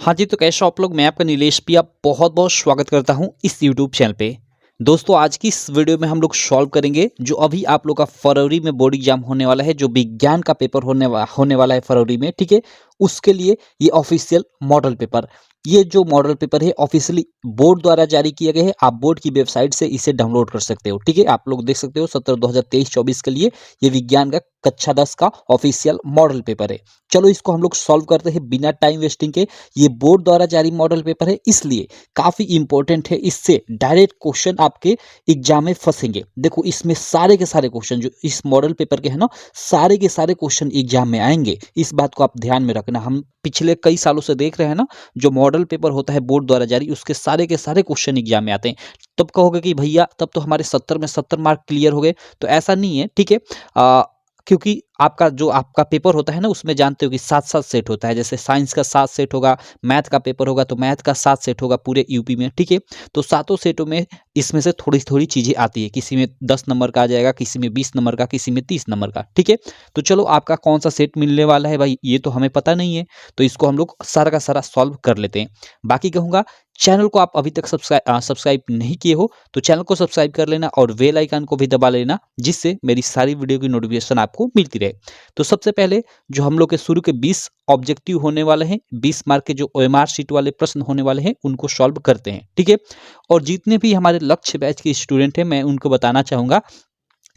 हाँ जी, तो कैसे हो आप लोग? मैं आपका नीलेश पिया बहुत-बहुत स्वागत करता हूँ इस यूट्यूब चैनल पे। दोस्तों, आज की इस वीडियो में हम लोग सॉल्व करेंगे जो अभी आप लोग का फरवरी में बोर्ड एग्जाम होने वाला है, जो विज्ञान का पेपर होने वाला है फरवरी में, ठीक है? उसके लिए ये ऑफिशियल मॉडल पेपर। ये जो मॉडल पेपर है ऑफिशियली बोर्ड द्वारा जारी किए गए हैं। आप बोर्ड की वेबसाइट से इसे डाउनलोड कर सकते हो, ठीक है? आप लोग देख सकते हो 17/2023-24 के लिए ये विज्ञान का कक्षा 10 का ऑफिशियल मॉडल पेपर है। चलो इसको हम लोग सॉल्व करते हैं बिना टाइम वेस्टिंग के। ये बोर्ड द्वारा जारी मॉडल पेपर है, इसलिए काफी इंपॉर्टेंट है। इससे डायरेक्ट क्वेश्चन आपके एग्जाम में फंसेंगे। देखो इसमें सारे के सारे क्वेश्चन जो इस मॉडल पेपर के हैं ना, सारे के सारे क्वेश्चन एग्जाम में आएंगे। इस बात को आप ध्यान में रखना। हम पिछले कई सालों से देख रहे हैं ना, जो मॉडल पेपर होता है बोर्ड द्वारा जारी, उसके सारे के सारे क्वेश्चन एग्जाम में आते हैं। तब कहोगे कि भैया तब तो हमारे 70 में 70 मार्क क्लियर हो गए, तो ऐसा नहीं है, ठीक है? क्योंकि आपका पेपर होता है ना, उसमें जानते हो कि 7-7 सेट होता है। जैसे साइंस का 7 सेट होगा, मैथ का पेपर होगा तो मैथ का 7 सेट होगा पूरे यूपी में, ठीक है? तो सातों सेटों में इसमें से थोड़ी-थोड़ी चीज़ें आती है। किसी में 10 नंबर का आ जाएगा, किसी में 20 नंबर का, किसी में 30 नंबर का, ठीक है? तो चलो आपका कौन-सा सेट मिलने वाला है भाई, ये तो हमें पता नहीं है। तो इसको हम लोग सारा का सारा सॉल्व कर लेते हैं। बाकी कहूँगा, चैनल को आप अभी तक सब्सक्राइब नहीं किए हो तो चैनल को सब्सक्राइब कर लेना और बेल आइकन को भी दबा लेना, जिससे मेरी सारी वीडियो की नोटिफिकेशन आपको मिलती रहे। तो सबसे पहले जो हम लोग के शुरू के 20 ऑब्जेक्टिव होने वाले हैं, 20 मार्क के जो ओएमआर शीट वाले प्रश्न होने वाले हैं, उनको सॉल्व करते हैं, ठीक है? और जितने भी हमारे लक्ष्य बैच के स्टूडेंट हैं, मैं उनको बताना चाहूंगा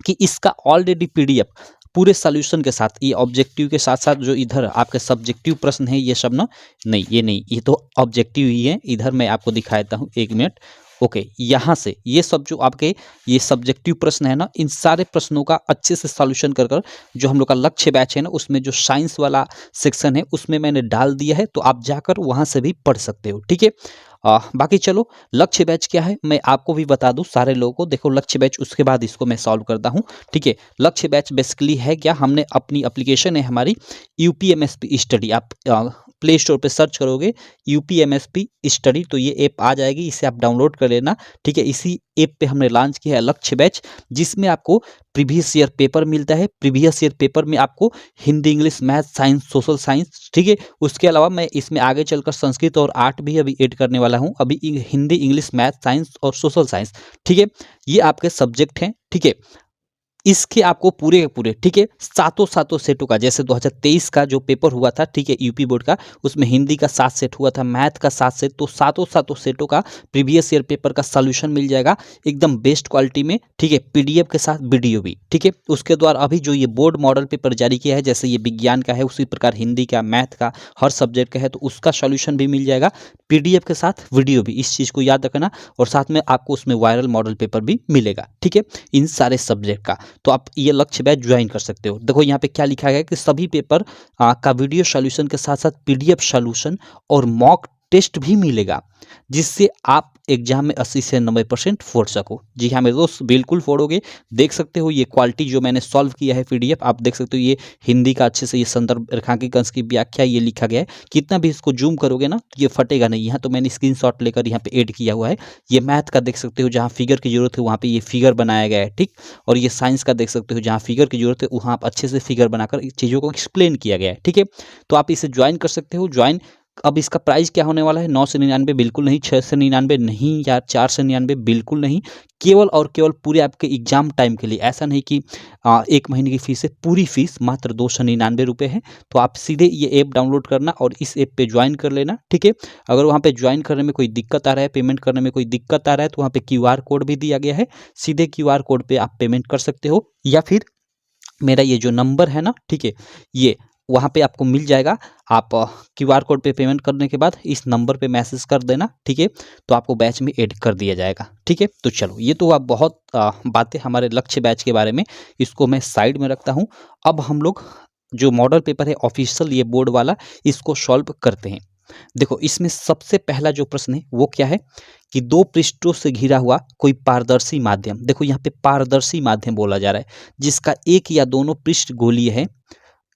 कि इसका ऑलरेडी पीडीएफ पूरे सॉल्यूशन के साथ, ये ऑब्जेक्टिव के साथ साथ जो इधर आपके सब्जेक्टिव प्रश्न है, ये सब ना, नहीं ये नहीं, ये तो ऑब्जेक्टिव ही है। इधर मैं आपको दिखा देता हूँ, एक मिनट। ओके, यहाँ से ये सब जो आपके ये सब्जेक्टिव प्रश्न है ना, इन सारे प्रश्नों का अच्छे से सॉल्यूशन कर कर जो हम लोग का लक्ष्य बैच है ना, उसमें जो साइंस वाला सेक्शन है उसमें मैंने डाल दिया है, तो आप जाकर वहां से भी पढ़ सकते हो, ठीक है? बाकी चलो, लक्ष्य बैच क्या है मैं आपको भी बता दूं सारे लोगों को। देखो लक्ष्य बैच, उसके बाद इसको मैं सॉल्व करता हूं, ठीक है? लक्ष्य बैच बेसिकली है क्या, हमने अपनी एप्लीकेशन है हमारी यूपीएमएसपी स्टडी, आप प्ले स्टोर पे सर्च करोगे यूपीएमएसपी स्टडी, तो ये ऐप आ जाएगी, इसे आप डाउनलोड कर लेना, ठीक है? इसी ऐप पे हमने लॉन्च किया है लक्ष्य बैच, जिसमें आपको प्रीवियस ईयर पेपर मिलता है। प्रीवियस ईयर पेपर में आपको Hindi, English, math, science, social science, ठीक है? उसके अलावा मैं इसमें आगे चलकर संस्कृत और आर्ट भी अभी ऐड करने वाला हूं। अभी हिंदी, इंग्लिश, मैथ, साइंस और सोशल साइंस, ठीक है? ये आपके सब्जेक्ट हैं, ठीक है? इसके आपको पूरे के पूरे, ठीक है, सातों सातों सेटों का, जैसे 2023 का जो पेपर हुआ था, ठीक है, यूपी बोर्ड का, उसमें हिंदी का 7 सेट हुआ था, मैथ का 7 सेट, तो सातों सातों सेटों का प्रीवियस ईयर पेपर का सॉल्यूशन मिल जाएगा एकदम बेस्ट क्वालिटी में, ठीक है? पीडीएफ के साथ वीडियो भी, ठीक है? उसके द्वारा अभी जो ये बोर्ड मॉडल पेपर जारी किया है, जैसे ये विज्ञान का है, उसी प्रकार हिंदी का, मैथ का, हर सब्जेक्ट का है, तो उसका सॉल्यूशन भी मिल जाएगा पीडीएफ के साथ, वीडियो भी। इस चीज़ को याद रखना। और साथ में आपको उसमें वायरल मॉडल पेपर भी मिलेगा, ठीक है, इन सारे सब्जेक्ट का। तो आप ये लक्ष्य बैच ज्वाइन कर सकते हो। देखो यहाँ पे क्या लिखा गया है कि सभी पेपर का वीडियो सॉल्यूशन के साथ साथ पीडीएफ सॉल्यूशन और मॉक टेस्ट भी मिलेगा, जिससे आप एग्जाम में 80 से 90% फोड़ सको। जी हाँ मेरे दोस्त, बिल्कुल फोड़ोगे। देख सकते हो ये क्वालिटी जो मैंने सॉल्व किया है पीडीएफ, आप देख सकते हो ये हिंदी का अच्छे से ये संदर्भ रेखांकन की व्याख्या ये लिखा गया है। कितना भी इसको जूम करोगे ना तो ये फटेगा नहीं। यहाँ तो मैंने स्क्रीनशॉट लेकर यहाँ पे ऐड किया हुआ है। ये मैथ का देख सकते हो, जहाँ फिगर की जरूरत है वहाँ पे ये फिगर बनाया गया है, ठीक? और ये साइंस का देख सकते हो, जहाँ फिगर की जरूरत है वहाँ आप अच्छे से फिगर बनाकर चीज़ों को एक्सप्लेन किया गया है, ठीक है? तो आप इसे ज्वाइन कर सकते हो। ज्वाइन, अब इसका प्राइस क्या होने वाला है? 9 से 99 बिल्कुल नहीं, 6 से 99 नहीं, यार 4 से 99 बिल्कुल नहीं। केवल और केवल पूरे आपके एग्जाम टाइम के लिए। ऐसा नहीं कि 1 महीने की फीस है, पूरी फीस मात्र 2 से 99 रुपये है। तो आप सीधे ये ऐप डाउनलोड करना और इस ऐप पे ज्वाइन कर लेना, ठीक है? अगर वहाँ पे ज्वाइन करने में कोई दिक्कत आ रहा है, पेमेंट करने में कोई दिक्कत आ रहा है, तो वहाँ पे क्यूआर कोड भी दिया गया है। सीधे क्यूआर कोड पे आप पेमेंट कर सकते हो, या फिर मेरा ये जो नंबर है ना, ठीक है, ये वहाँ पे आपको मिल जाएगा। आप क्यूआर कोड पे पेमेंट करने के बाद इस नंबर पे मैसेज कर देना, ठीक है? तो आपको बैच में ऐड कर दिया जाएगा, ठीक है? तो चलो, ये तो आप बहुत बातें हमारे लक्ष्य बैच के बारे में, इसको मैं साइड में रखता हूँ। अब हम लोग जो मॉडल पेपर है ऑफिशियल ये बोर्ड वाला, इसको सॉल्व करते हैं। देखो इसमें सबसे पहला जो प्रश्न है वो क्या है कि 2 पृष्ठों से घिरा हुआ कोई पारदर्शी माध्यम, देखो यहाँ पे पारदर्शी माध्यम बोला जा रहा है, जिसका एक या दोनों पृष्ठ गोलीय है,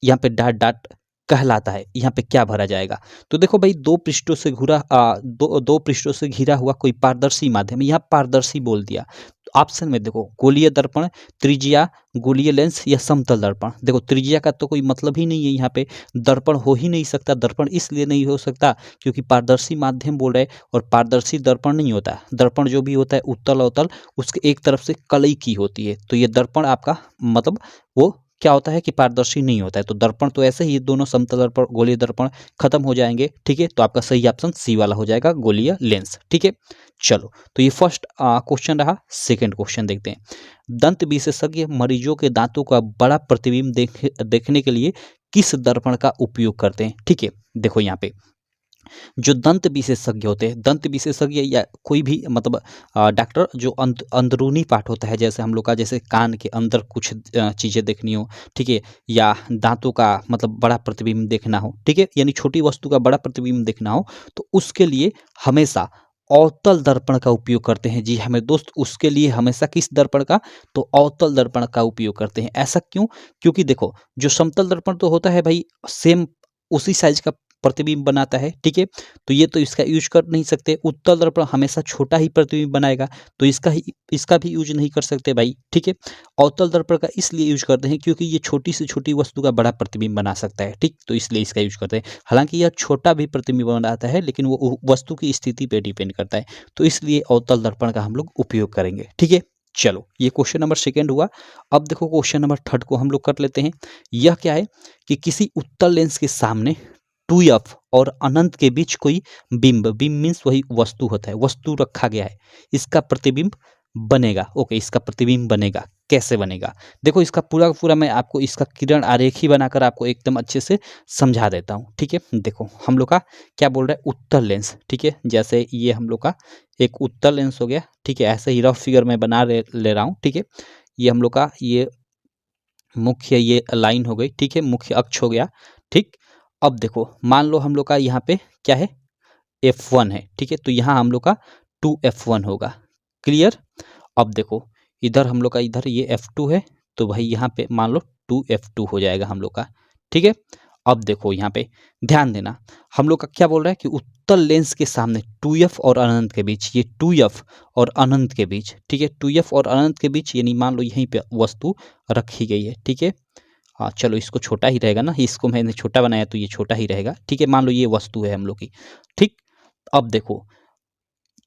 यहाँ पे डॉट डॉट कहलाता है। यहाँ पे क्या भरा जाएगा? तो देखो भाई, 2 पृष्ठों से दो पृष्ठों से घिरा हुआ कोई पारदर्शी माध्यम, यहाँ पारदर्शी बोल दिया। तो ऑप्शन में देखो गोलीय दर्पण, त्रिज्या, गोलीय लेंस या समतल दर्पण। देखो त्रिज्या का तो कोई मतलब ही नहीं है, यहाँ पे दर्पण हो ही नहीं सकता। दर्पण इसलिए नहीं हो सकता क्योंकि पारदर्शी माध्यम बोल रहे हैं और पारदर्शी दर्पण नहीं होता। दर्पण जो भी होता है उत्तल अवतल उसके एक तरफ से कलई की होती है, तो ये दर्पण आपका मतलब वो क्या होता है कि पारदर्शी नहीं होता है। तो दर्पण तो ऐसे ही दोनों समतल दर्पण गोलीय दर्पण खत्म हो जाएंगे। ठीक है, तो आपका सही ऑप्शन सी वाला हो जाएगा, गोलीय लेंस। ठीक है, चलो तो ये फर्स्ट क्वेश्चन रहा। सेकंड क्वेश्चन देखते हैं। दंत विशेषज्ञ मरीजों के दांतों का बड़ा प्रतिबिंब देखने के लिए किस दर्पण का उपयोग करते हैं? ठीक है, देखो यहाँ पे जो दंत विशेषज्ञ होते हैं, दंत विशेषज्ञ या कोई भी मतलब डॉक्टर जो अंदरूनी पार्ट होता है, जैसे हम लोग का जैसे कान के अंदर कुछ चीज़ें देखनी हो, ठीक है, या दांतों का मतलब बड़ा प्रतिबिंब देखना हो, ठीक है, यानी छोटी वस्तु का बड़ा प्रतिबिंब देखना हो, तो उसके लिए हमेशा अवतल दर्पण का उपयोग करते हैं। जी हमें दोस्त, उसके लिए हमेशा किस दर्पण का? तो अवतल दर्पण का उपयोग करते हैं। ऐसा क्यों? क्योंकि देखो जो समतल दर्पण तो होता है भाई सेम उसी साइज का प्रतिबिंब बनाता है, ठीक है, तो ये तो इसका यूज कर नहीं सकते। उत्तल दर्पण हमेशा छोटा ही प्रतिबिंब बनाएगा, तो इसका भी यूज नहीं कर सकते भाई। ठीक है, अवतल दर्पण का इसलिए यूज करते हैं क्योंकि ये छोटी से छोटी वस्तु का बड़ा प्रतिबिंब बना सकता है। ठीक, तो इसलिए इसका यूज करते हैं। हालांकि यह छोटा भी प्रतिबिंब बनाता है लेकिन वो वस्तु की स्थिति पे डिपेंड करता है, तो इसलिए अवतल दर्पण का हम लोग उपयोग करेंगे। ठीक है, चलो ये क्वेश्चन नंबर सेकेंड हुआ। अब देखो क्वेश्चन नंबर थर्ड को हम लोग कर लेते हैं। यह क्या है कि किसी उत्तल लेंस के सामने 2f और अनंत के बीच कोई बिंब, बिंब मीन्स वही वस्तु होता है, वस्तु रखा गया है, इसका प्रतिबिंब बनेगा। ओके, इसका प्रतिबिंब बनेगा, कैसे बनेगा? देखो इसका पूरा का पूरा मैं आपको इसका किरण आरेख ही बनाकर आपको एकदम अच्छे से समझा देता हूँ। ठीक है, देखो हम लोग का क्या बोल रहा है, उत्तल लेंस। ठीक है, जैसे ये हम लोग का एक उत्तल लेंस हो गया। ठीक है, ऐसे ही रफ फिगर में बना ले रहा हूँ। ठीक है, ये हम लोग का ये मुख्य ये लाइन हो गई। ठीक है, मुख्य अक्ष हो गया। ठीक, अब देखो मान लो हम लोग का यहाँ पे क्या है, F1 है। ठीक है, तो यहाँ हम लोग का 2F1 होगा। क्लियर? अब देखो इधर हम लोग का इधर ये F2 है, तो भाई यहाँ पे मान लो 2F2 हो जाएगा हम लोग का। ठीक है, अब देखो यहाँ पे ध्यान देना, हम लोग का क्या बोल रहा है कि उत्तल लेंस के सामने 2f और अनंत के बीच, ये 2f और अनंत के बीच, ठीक है, 2f और अनंत के बीच यानी मान लो यहीं पे वस्तु रखी गई है। ठीक है, हाँ चलो इसको छोटा ही रहेगा ना, इसको मैंने छोटा बनाया तो ये छोटा ही रहेगा। ठीक है, मान लो ये वस्तु है हम लोग की। ठीक, अब देखो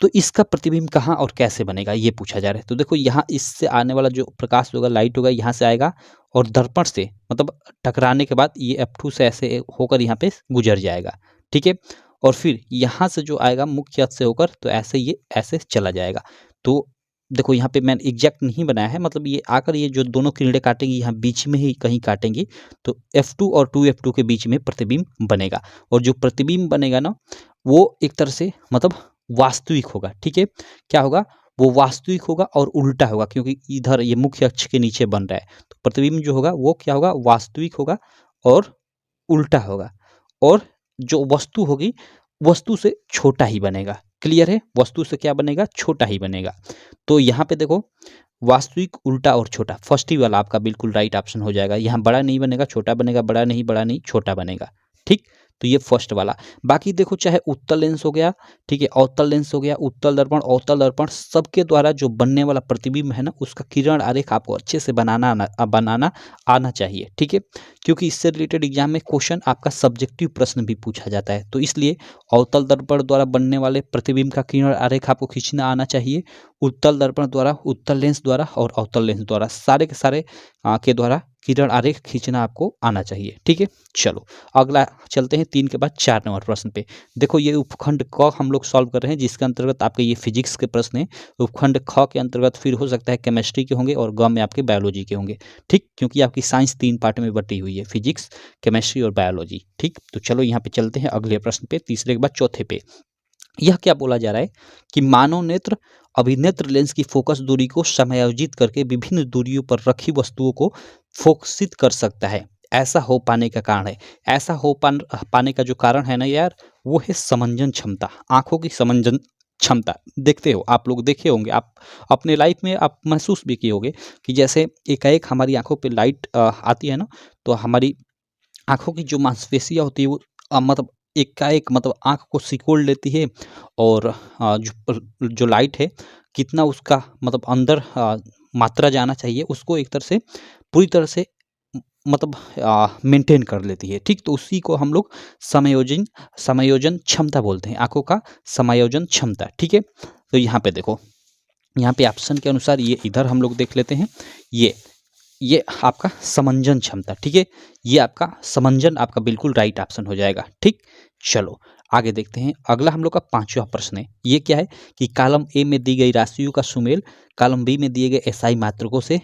तो इसका प्रतिबिंब कहाँ और कैसे बनेगा ये पूछा जा रहा है। तो देखो यहाँ इससे आने वाला जो प्रकाश होगा, लाइट होगा, यहाँ से आएगा और दर्पण से मतलब टकराने के बाद ये F2 से ऐसे होकर यहाँ पे गुजर जाएगा। ठीक है, और फिर यहाँ से जो आएगा मुख्य अक्ष से होकर तो ऐसे ये ऐसे चला जाएगा। तो देखो यहाँ पे मैंने एग्जैक्ट नहीं बनाया है, मतलब ये आकर ये जो दोनों किरणें काटेंगी यहाँ बीच में ही कहीं काटेंगी, तो F2 और 2F2 के बीच में प्रतिबिंब बनेगा। और जो प्रतिबिंब बनेगा ना वो एक तरह से मतलब वास्तविक होगा। ठीक है, क्या होगा, वो वास्तविक होगा और उल्टा होगा, क्योंकि इधर ये मुख्य अक्ष के नीचे बन रहा है, तो प्रतिबिंब जो होगा वो क्या होगा, वास्तविक होगा और उल्टा होगा। और जो वस्तु होगी वस्तु से छोटा ही बनेगा। क्लियर है, वस्तु से क्या बनेगा, छोटा ही बनेगा। तो यहाँ पे देखो वास्तविक, उल्टा और छोटा, फर्स्ट ही वाला आपका बिल्कुल राइट ऑप्शन हो जाएगा। यहाँ बड़ा नहीं बनेगा, छोटा बनेगा, बड़ा नहीं छोटा बनेगा। ठीक, तो ये फर्स्ट वाला। बाकी देखो चाहे उत्तल लेंस हो गया, ठीक है, अवतल लेंस हो गया, उत्तल दर्पण, अवतल दर्पण, सबके द्वारा जो बनने वाला प्रतिबिंब है ना उसका किरण आरेख आपको अच्छे से बनाना आना चाहिए। ठीक है, क्योंकि इससे रिलेटेड एग्जाम में क्वेश्चन आपका सब्जेक्टिव प्रश्न भी पूछा जाता है, तो इसलिए अवतल दर्पण द्वारा बनने वाले प्रतिबिंब का किरण आरेख आपको खींचना आना चाहिए। उत्तल दर्पण द्वारा, उत्तल लेंस द्वारा और अवतल लेंस द्वारा, सारे के सारे के द्वारा किरण आरेख खींचना आपको आना चाहिए। ठीक है, चलो अगला चलते हैं 3 के बाद 4 नंबर प्रश्न पे। देखो ये उपखंड क हम लोग सॉल्व कर रहे हैं, जिसके अंतर्गत आपके ये फिजिक्स के प्रश्न है। उपखंड ख के अंतर्गत फिर हो सकता है केमिस्ट्री के होंगे और ग में आपके बायोलॉजी के होंगे। ठीक, क्योंकि आपकी साइंस 3 पार्ट में बटी हुई है, फिजिक्स, केमिस्ट्री और बायोलॉजी। ठीक, तो चलो यहाँ पे चलते हैं अगले प्रश्न पे, तीसरे के बाद चौथे पे। यह क्या बोला जा रहा है कि मानव नेत्र अभिनेत्र लेंस की फोकस दूरी को समायोजित करके विभिन्न दूरियों पर रखी वस्तुओं को फोकसित कर सकता है। ऐसा हो पाने का कारण है, ऐसा हो पाने का जो कारण है ना यार, वो है समंजन क्षमता, आंखों की समंजन क्षमता। देखते हो आप लोग, देखे होंगे आप अपने लाइफ में, आप महसूस भी किए होंगे कि जैसे एकाएक हमारी आंखों पे लाइट आती है ना, तो हमारी आँखों की जो मांसपेशियाँ होती है वो मतलब एकाएक मतलब आँख को सिकोड़ लेती है और जो लाइट है कितना उसका मतलब अंदर मात्रा जाना चाहिए उसको एक तरह से पूरी तरह से मतलब मेंटेन कर लेती है। ठीक, तो उसी को हम लोग समायोजन समायोजन क्षमता बोलते हैं, आंखों का समायोजन क्षमता। ठीक है, तो यहाँ पे देखो, यहाँ पे ऑप्शन के अनुसार ये इधर हम लोग देख लेते हैं, ये आपका समंजन क्षमता। ठीक है, ये आपका समंजन आपका बिल्कुल राइट ऑप्शन हो जाएगा। ठीक, चलो आगे देखते हैं। अगला हम लोग का 5वां प्रश्न है। ये क्या है कि कॉलम ए में दी गई राशियों का सुमेल कॉलम बी में दिए गए एसआई मात्रकों से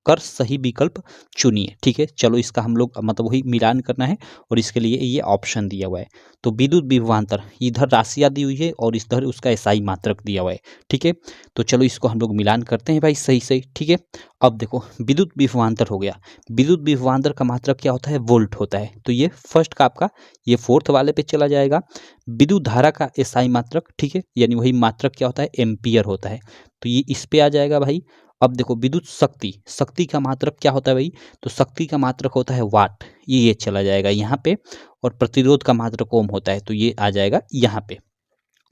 कर सही विकल्प चुनिए। ठीक है, चलो इसका हम लोग मतलब वही मिलान करना है और इसके लिए ये ऑप्शन दिया हुआ है। तो विद्युत विभवांतर, इधर राशियाँ दी हुई है और इधर उसका एसआई मात्रक दिया हुआ है। ठीक है, तो चलो इसको हम लोग मिलान करते हैं भाई सही सही। ठीक है, अब देखो विद्युत विभवांतर हो गया। विद्युत विभवांतर का मात्रक क्या होता है? वोल्ट होता है। तो ये फर्स्ट का आपका ये फोर्थ वाले पे चला जाएगा। विद्युत धारा का एसआई मात्रक, ठीक है, यानी वही मात्रक क्या होता है? एम्पियर होता है। तो ये इस पे आ जाएगा भाई। अब देखो विद्युत शक्ति, शक्ति का मात्रक क्या होता है भाई? तो शक्ति का मात्रक होता है वाट, ये चला जाएगा यहाँ पे। और प्रतिरोध का मात्रक ओम होता है, तो ये आ जाएगा यहाँ पे।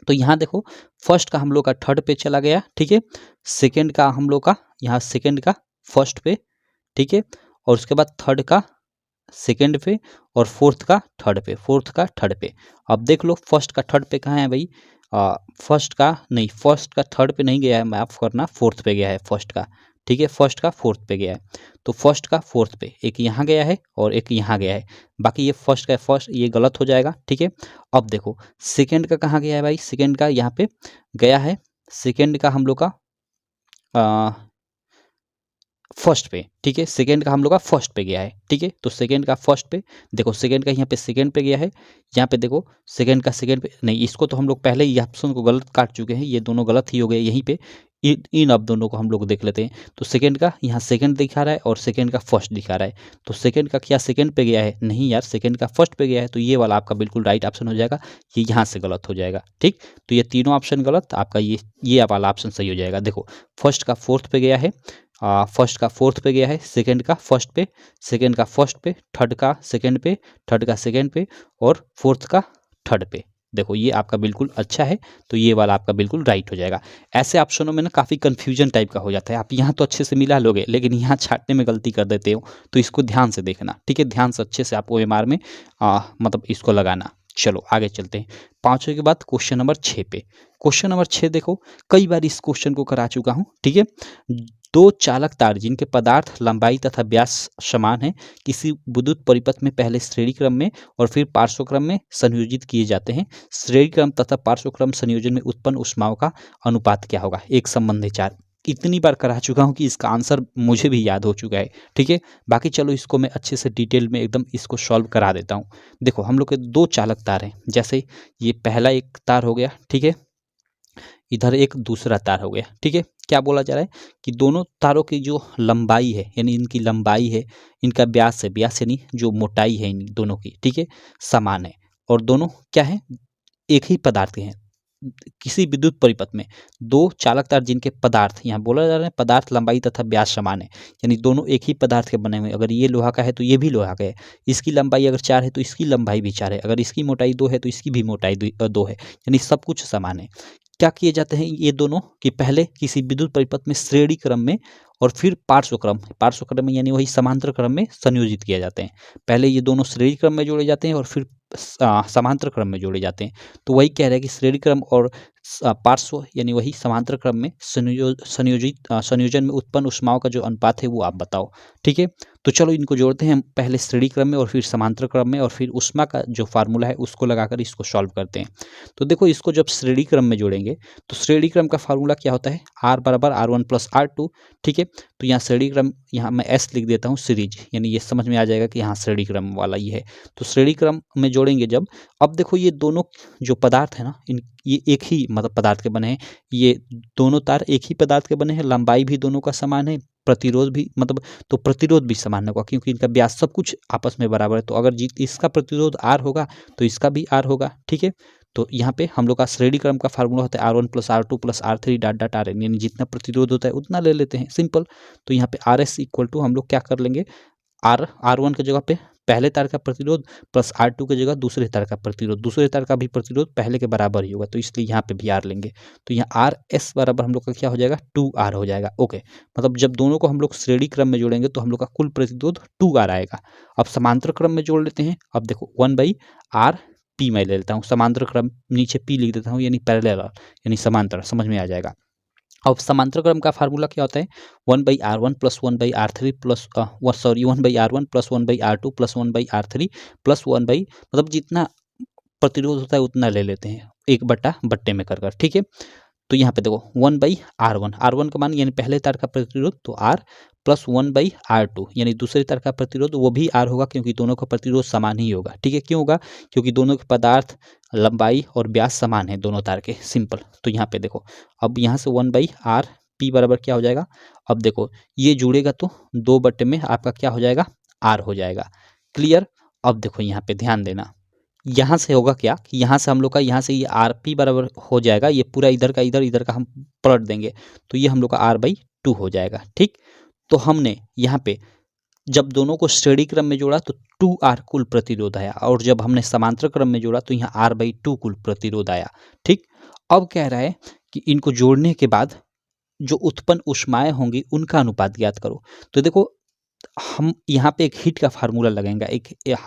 तो यहाँ देखो फर्स्ट का हम लोग का थर्ड पे चला गया। ठीक है, सेकंड का हम लोग का यहाँ सेकंड का फर्स्ट पे। ठीक है, और उसके बाद थर्ड का सेकंड पे और फोर्थ का थर्ड पे, फोर्थ का थर्ड पे। अब देख लो फर्स्ट का थर्ड पे कहाँ है भाई? फर्स्ट का नहीं, फर्स्ट का थर्ड पे नहीं गया है, माफ करना, फोर्थ पे गया है फर्स्ट का। ठीक है, फर्स्ट का फोर्थ पे गया है। तो फर्स्ट का फोर्थ पे एक यहाँ गया है और एक यहाँ गया है। बाकी ये फर्स्ट का फर्स्ट ये गलत हो जाएगा। ठीक है, अब देखो सेकंड का कहाँ गया है भाई? सेकंड का यहाँ पे गया है। सेकंड का हम लोग का फर्स्ट पे। ठीक है, सेकंड का हम लोग का फर्स्ट पे गया है। ठीक है, तो सेकंड का फर्स्ट पे देखो, सेकंड का यहाँ पे सेकंड पे गया है। यहाँ पे देखो सेकंड का सेकंड पे नहीं, इसको तो हम लोग पहले ही ऑप्शन को गलत काट चुके हैं, ये दोनों गलत ही हो गए। यहीं पे इन अब दोनों को हम लोग देख लेते हैं। तो सेकंड का यहाँ सेकंड दिखा रहा है और सेकंड का फर्स्ट दिखा रहा है। तो सेकंड का क्या सेकंड पे गया है? नहीं यार, सेकंड का फर्स्ट पे गया है। तो ये वाला आपका बिल्कुल राइट ऑप्शन हो जाएगा, ये यहाँ से गलत हो जाएगा। ठीक, तो ये तीनों ऑप्शन गलत, आपका ये वाला ऑप्शन सही हो जाएगा। देखो फर्स्ट का फोर्थ पे गया है, फर्स्ट का फोर्थ पे गया है, सेकंड का फर्स्ट पे, सेकंड का फर्स्ट पे, थर्ड का सेकंड पे, थर्ड का सेकंड पे और फोर्थ का थर्ड पे। देखो ये आपका बिल्कुल अच्छा है, तो ये वाला आपका बिल्कुल राइट हो जाएगा। ऐसे ऑप्शनों में ना काफ़ी कन्फ्यूजन टाइप का हो जाता है। आप यहाँ तो अच्छे से मिला लोगे लेकिन यहाँ छाटने में गलती कर देते हो, तो इसको ध्यान से देखना। ठीक है, ध्यान से अच्छे से आपको OMR में मतलब इसको लगाना। चलो आगे चलते हैं 5वें के बाद क्वेश्चन नंबर 6 पे। क्वेश्चन नंबर 6 देखो, कई बार इस क्वेश्चन को करा चुका हूँ। ठीक है, दो चालक तार जिनके पदार्थ लंबाई तथा व्यास समान है किसी विद्युत परिपथ में पहले श्रेणी क्रम में और फिर पार्श्वक्रम में संयोजित किए जाते हैं। श्रेणी क्रम तथा पार्श्वक्रम संयोजन में उत्पन्न ऊष्माओं का अनुपात क्या होगा? एक संबंधी चार। इतनी बार करा चुका हूँ कि इसका आंसर मुझे भी याद हो चुका है। ठीक है, बाकी चलो इसको मैं अच्छे से डिटेल में एकदम इसको सॉल्व करा देता हूँ। देखो हम लोग के दो चालक तार हैं, जैसे ये पहला एक तार हो गया। ठीक है, इधर एक दूसरा तार हो गया। ठीक है, क्या बोला जा रहा है कि दोनों तारों की जो लंबाई है, यानी इनकी लंबाई है, इनका व्यास है, व्यास यानी जो मोटाई है इन दोनों की, ठीक है, समान है। और दोनों क्या है? एक ही पदार्थ के हैं। किसी विद्युत परिपथ में दो चालक तार जिनके पदार्थ, यहाँ बोला जा रहा है पदार्थ लंबाई तथा व्यास समान है, यानी दोनों एक ही पदार्थ के बने हुए। अगर ये लोहा का है तो ये भी लोहा का है। इसकी लंबाई अगर 4 है तो इसकी लंबाई भी 4 है। अगर इसकी मोटाई 2 है तो इसकी भी मोटाई 2 है, यानी सब कुछ समान है। क्या किए जाते हैं ये दोनों कि पहले किसी विद्युत परिपथ में श्रेणी क्रम में और फिर पार्श्व क्रम में यानी वही समांतर क्रम में संयोजित किए जाते हैं। पहले ये दोनों श्रेणी क्रम में जोड़े जाते हैं और फिर समांतर क्रम में जोड़े जाते हैं। तो वही कह रहे हैं कि श्रेणी क्रम और पार्श्व यानी वही समांतर क्रम में संयोजन में उत्पन्न ऊष्माओं का जो अनुपात है वो आप बताओ। ठीक है, तो चलो इनको जोड़ते हैं हम, पहले श्रेणी क्रम में और फिर समांतर क्रम में और फिर ऊष्मा का जो फार्मूला है उसको लगाकर इसको सॉल्व करते हैं। तो देखो इसको जब श्रेणी क्रम में जोड़ेंगे तो श्रेणी क्रम का फार्मूला क्या होता है? R बराबर R1 प्लस R2। ठीक है, तो यहाँ श्रेणी क्रम, यहाँ मैं S लिख देता हूँ सीरीज, यानी ये समझ में आ जाएगा कि यहाँ श्रेणी क्रम वाला ये है। तो श्रेणी क्रम में जोड़ेंगे जब, अब देखो ये दोनों जो पदार्थ है ना, ये एक ही मतलब पदार्थ के बने हैं। ये दोनों तार एक ही पदार्थ के बने हैं, लंबाई भी दोनों का समान है, प्रतिरोध भी मतलब तो प्रतिरोध भी समान होगा क्योंकि इनका व्यास सब कुछ आपस में बराबर है। तो अगर इसका प्रतिरोध R होगा तो इसका भी R होगा। ठीक है, तो यहाँ पे हम लोग का श्रेणी क्रम का फार्मूला होता है R1 plus R2 plus R3 dot dot RN, यानी जितना प्रतिरोध होता है उतना ले लेते हैं, सिंपल। तो यहाँ पे RS इक्वल टू हम लोग क्या कर लेंगे, R1 की जगह पे पहले तार का प्रतिरोध प्लस R2 की जगह दूसरे तार का प्रतिरोध, दूसरे तार का भी प्रतिरोध पहले के बराबर ही होगा, तो इसलिए यहाँ पे भी R लेंगे। तो यहाँ RS बराबर हम लोग का क्या हो जाएगा 2R हो जाएगा। ओके, मतलब जब दोनों को हम लोग श्रेणी क्रम में जोड़ेंगे तो हम लोग का कुल प्रतिरोध 2R आएगा। अब समांतर क्रम में जोड़ लेते हैं। अब देखो 1/R मैं ले लेता हूँ, समांतर क्रम नीचे P लिख देता हूँ, यानी पैरेलल यानी समांतर, समझ में आ जाएगा। अब समांतर क्रम का फार्मूला क्या होता है 1/R1 plus 1/R3 plus 1/R1 plus 1/R2 plus 1/R3 plus 1 मतलब जितना प्रतिरोध होता है उतना ले लेते हैं, एक बट्टा बट्टे में कर कर, ठीक है। तो यहाँ पे देखो 1/R1, R1 का मान यानी पहले तार का प्रतिरोध तो R प्लस 1/R2 यानी दूसरे तार का प्रतिरोध वो भी R होगा, क्योंकि दोनों का प्रतिरोध समान ही होगा, ठीक है। क्यों होगा? क्योंकि दोनों के पदार्थ लंबाई और व्यास समान है दोनों तार के, सिंपल। तो यहाँ पे देखो अब यहाँ से 1/R P बराबर क्या हो जाएगा, अब देखो ये जुड़ेगा तो 2 बट्टे में आपका क्या हो जाएगा R हो जाएगा, क्लियर। अब देखो यहाँ पे ध्यान देना, यहाँ से होगा क्या कि यहाँ से हम लोग का यहाँ से ये RP बराबर हो जाएगा, ये पूरा इधर का इधर, इधर का हम पलट देंगे तो ये हम लोग का R/2 हो जाएगा, ठीक। तो हमने यहाँ पे जब दोनों को श्रेणी क्रम में जोड़ा तो 2R कुल प्रतिरोध आया, और जब हमने समांतर क्रम में जोड़ा तो यहाँ R/2 कुल प्रतिरोध आया, ठीक। अब कह रहा है कि इनको जोड़ने के बाद जो उत्पन्न ऊष्माएं होंगी उनका अनुपात ज्ञात करो। तो देखो हम यहाँ पे एक हीट का फार्मूला लगाएंगे,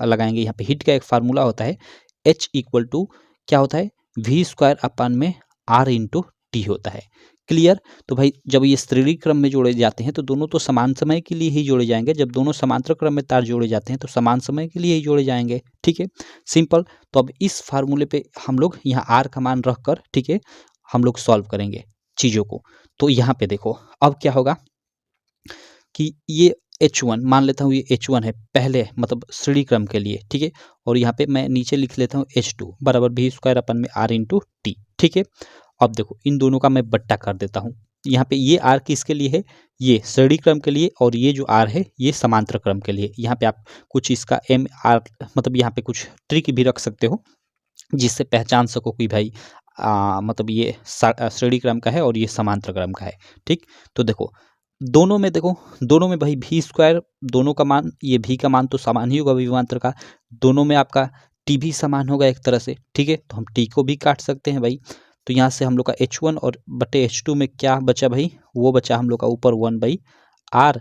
लगाएंगे यहाँ पे हीट का एक फार्मूला होता है H इक्वल टू क्या होता है V² अपन में R इंटू टी होता है, क्लियर। तो भाई जब ये श्रेणी क्रम में जोड़े जाते हैं तो दोनों तो समान समय के लिए ही जोड़े जाएंगे, जब दोनों समांतर क्रम में तार जोड़े जाते हैं तो समान समय के लिए ही जोड़े जाएंगे, ठीक है, सिंपल। तो अब इस फार्मूले पे हम लोग यहाँ R का मान रख कर, ठीक है, हम लोग सॉल्व करेंगे चीज़ों को। तो यहाँ पे देखो अब क्या होगा कि ये H1 मान लेता हूँ, ये H1 है पहले मतलब श्रेणी क्रम के लिए, ठीक है। और यहाँ पे मैं नीचे लिख लेता हूँ H2 बराबर V² अपन में R इंटू टी, ठीक है। अब देखो इन दोनों का मैं बट्टा कर देता हूँ, यहाँ पे ये R किसके लिए है, ये श्रेणी क्रम के लिए, और ये जो R है ये समांतर क्रम के लिए। यहाँ पे आप कुछ इसका MR मतलब यहाँ पे कुछ ट्रिक भी रख सकते हो जिससे पहचान सको कि भाई मतलब ये श्रेणी क्रम का है और ये समांतर क्रम का है, ठीक। तो देखो दोनों में भाई V², दोनों का मान, ये V का मान तो समान ही होगा विभवांतर का, दोनों में आपका T भी समान होगा एक तरह से, ठीक है। तो हम T को भी काट सकते हैं भाई। तो यहाँ से हम लोग का H1 और बटे H2 में क्या बचा भाई, वो बचा हम लोग का ऊपर 1/R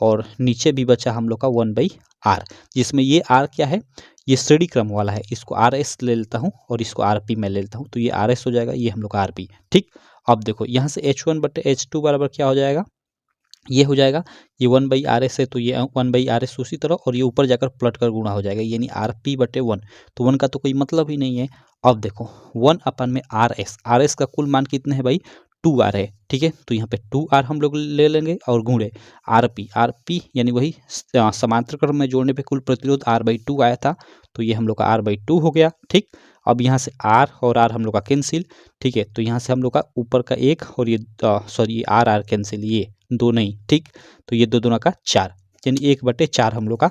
और नीचे भी बचा हम लोग का 1/R, जिसमें ये R क्या है, ये श्रेणी क्रम वाला है, इसको RS ले लेता हूँ और इसको RP में ले लेता हूँ, तो ये RS हो जाएगा, ये हम लोग का RP, ठीक। अब देखो यहाँ से H1 बटे H2 बराबर क्या हो जाएगा, ये हो जाएगा, ये 1/RS है तो ये 1/RS उसी तरह, और ये ऊपर जाकर पलट कर गुणा हो जाएगा, यानी RP बटे 1, तो 1 का तो कोई मतलब ही नहीं है। अब देखो 1 अपन में RS का कुल मान कितने हैं भाई 2R है, ठीक है। तो यहाँ पे 2R हम लोग ले लेंगे और गुणे RP यानी वही समांतर क्रम में जोड़ने पे कुल प्रतिरोध R/2 आया था, तो ये हम लोग का R/2 हो गया, ठीक। अब यहाँ से R और R हम लोग का कैंसिल, ठीक है। तो यहाँ से हम लोग का ऊपर का 1 और ये सॉरी R कैंसिल, ये दो नहीं, ठीक। तो ये दो दोनों का 4, यानी 1/4 हम लोग का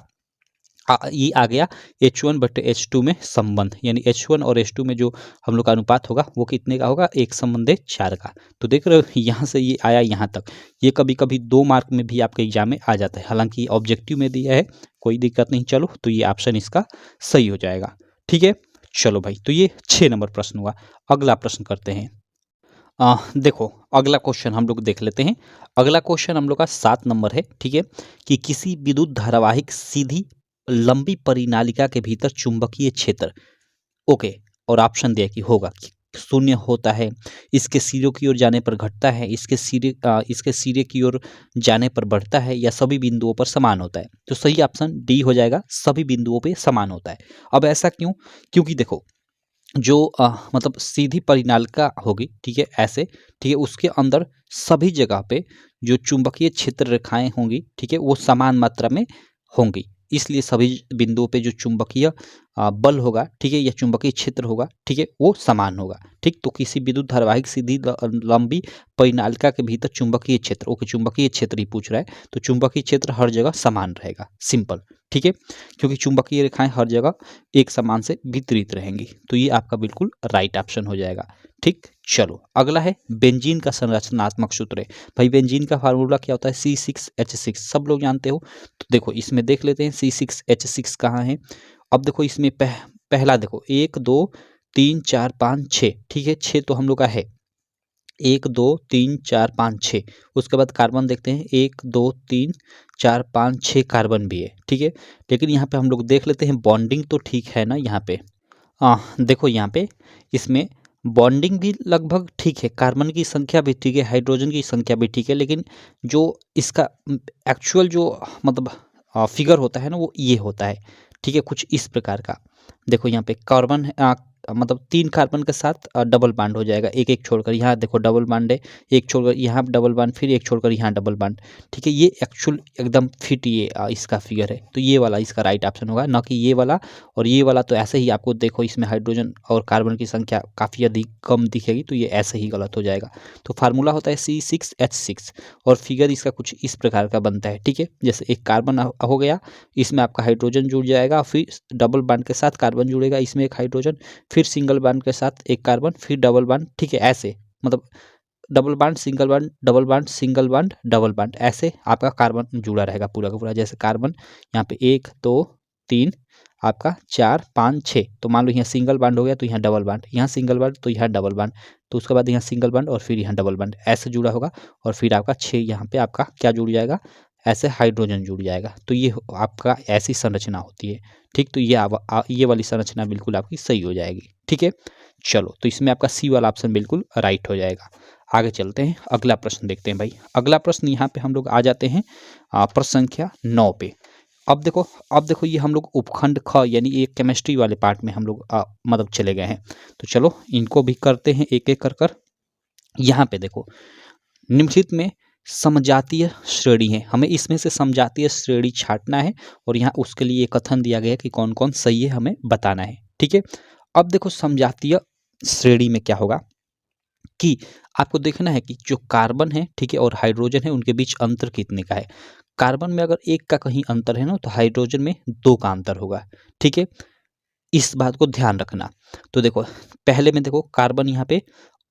ये आ गया H1 बटे H2 में संबंध, यानी H1 और H2 में जो हम लोग का अनुपात होगा वो कितने का होगा, 1:4 का। तो देख रहे हो यहाँ से ये आया यहाँ तक, ये कभी कभी 2 मार्क में भी आपके एग्जाम में आ जाता है, हालांकि ऑब्जेक्टिव में दिया है, कोई दिक्कत नहीं। चलो तो ये ऑप्शन इसका सही हो जाएगा, ठीक है। चलो भाई, तो ये 6 नंबर प्रश्न हुआ। अगला प्रश्न करते हैं। देखो अगला क्वेश्चन हम लोग देख लेते हैं। अगला क्वेश्चन हम लोग का 7 नंबर है, ठीक है, कि किसी विद्युत धारावाहिक सीधी लंबी परिनालिका के भीतर चुंबकीय क्षेत्र, ओके, और ऑप्शन दिया कि होगा कि 0 होता है, इसके सिरों की ओर जाने पर घटता है, इसके सिरे की ओर जाने पर बढ़ता है, या सभी बिंदुओं पर समान होता है। तो सही ऑप्शन डी हो जाएगा, सभी बिंदुओं पे समान होता है। अब ऐसा क्यों, क्योंकि देखो जो मतलब सीधी परिनालिका होगी, ठीक है, ऐसे, ठीक है, उसके अंदर सभी जगह पे जो चुंबकीय क्षेत्र रेखाएं होंगी, ठीक है, वो समान मात्रा में होंगी, इसलिए सभी बिंदुओं पे जो चुंबकीय बल होगा, ठीक है, या चुंबकीय क्षेत्र होगा, ठीक है, वो समान होगा। ठीक, तो किसी विद्युत धारावाहिक सीधी लंबी परिनालिका के भीतर चुंबकीय क्षेत्र, ओके, चुंबकीय क्षेत्र ही पूछ रहा है, तो चुंबकीय क्षेत्र हर जगह समान रहेगा, सिंपल। ठीक है, क्योंकि चुंबकीय रेखाएं हर जगह एक समान से वितरित रहेंगी, तो ये आपका बिल्कुल राइट ऑप्शन हो जाएगा। ठीक, चलो अगला है बेंजीन का संरचनात्मक सूत्र है। भाई बेंजीन का फार्मूला क्या होता है? C6H6, सब लोग जानते हो। तो देखो इसमें देख लेते हैं C6H6 कहाँ है। अब देखो इसमें पहला देखो 1 2 3 4 5 6, ठीक है, 6 तो हम लोग का है, 1 2 3 4 5 6। उसके बाद कार्बन देखते हैं, 1 2 3 4 5 6 कार्बन भी है, ठीक है। लेकिन यहाँ पे हम लोग देख लेते हैं, बॉन्डिंग तो ठीक है ना यहाँ पे। देखो यहाँ पे इसमें बॉन्डिंग भी लगभग ठीक है, कार्बन की संख्या भी ठीक है, हाइड्रोजन की संख्या भी ठीक है, लेकिन जो इसका एक्चुअल जो मतलब फिगर होता है ना, वो ये होता है, ठीक है, कुछ इस प्रकार का। देखो यहाँ पे कार्बन मतलब 3 कार्बन के साथ डबल बांड हो जाएगा, एक एक छोड़कर। यहाँ देखो डबल बांड है, एक छोड़कर यहाँ डबल बांड, फिर एक छोड़कर यहाँ डबल बांड, ठीक है। ये एक्चुअल एकदम फिट ये इसका फिगर है, तो ये वाला इसका राइट ऑप्शन होगा, ना कि ये वाला। और ये वाला तो ऐसे ही आपको देखो, इसमें हाइड्रोजन और कार्बन की संख्या काफ़ी अधिक कम दिखेगी, तो ये ऐसे ही गलत हो जाएगा। तो फार्मूला होता है C6H6 और फिगर इसका कुछ इस प्रकार का बनता है, ठीक है। जैसे एक कार्बन हो गया, इसमें आपका हाइड्रोजन जुड़ जाएगा, फिर डबल बांड के साथ कार्बन जुड़ेगा, इसमें एक हाइड्रोजन, फिर सिंगल बांड के साथ एक कार्बन, फिर डबल बांड, ठीक है, ऐसे मतलब double bond single bond double bond single bond double bond, ऐसे आपका कार्बन जुड़ा रहेगा पूरा का पूरा। जैसे कार्बन यहाँ पे 1 2 3 आपका 4 5 6, तो मान लो यहाँ सिंगल बांड हो गया, तो यहाँ डबल बांड, यहाँ सिंगल बांड तो यहाँ डबल बांड, तो उसके बाद यहाँ सिंगल बांड और फिर यहाँ डबल बांड, ऐसे जुड़ा होगा। और फिर आपका 6 यहाँ पे आपका क्या जुड़ जाएगा, ऐसे हाइड्रोजन जुड़ जाएगा। तो ये आपका ऐसी संरचना होती है। ठीक, तो ये वाली संरचना बिल्कुल आपकी सही हो जाएगी। ठीक है, चलो तो इसमें आपका सी वाला ऑप्शन बिल्कुल राइट हो जाएगा। आगे चलते हैं, अगला प्रश्न देखते हैं भाई। अगला प्रश्न यहाँ पे हम लोग आ जाते हैं प्रश्न संख्या 9 पे। अब देखो ये हम लोग उपखंड ख यानी ये केमिस्ट्री वाले पार्ट में हम लोग मतलब चले गए हैं। तो चलो इनको भी करते हैं एक एक कर। यहाँ पे देखो निम्नलिखित में समजातीय श्रेणी है, हमें इसमें से समजातीय श्रेणी छांटना है और यहाँ उसके लिए कथन दिया गया है कि कौन कौन सही है, हमें बताना है। ठीक है, अब देखो समजातीय श्रेणी में क्या होगा कि आपको देखना है कि जो कार्बन है, ठीक है, और हाइड्रोजन है, उनके बीच अंतर कितने का है। कार्बन में अगर 1 का कहीं अंतर है ना, तो हाइड्रोजन में 2 का अंतर होगा। ठीक है, इस बात को ध्यान रखना। तो देखो पहले में देखो कार्बन यहाँ पे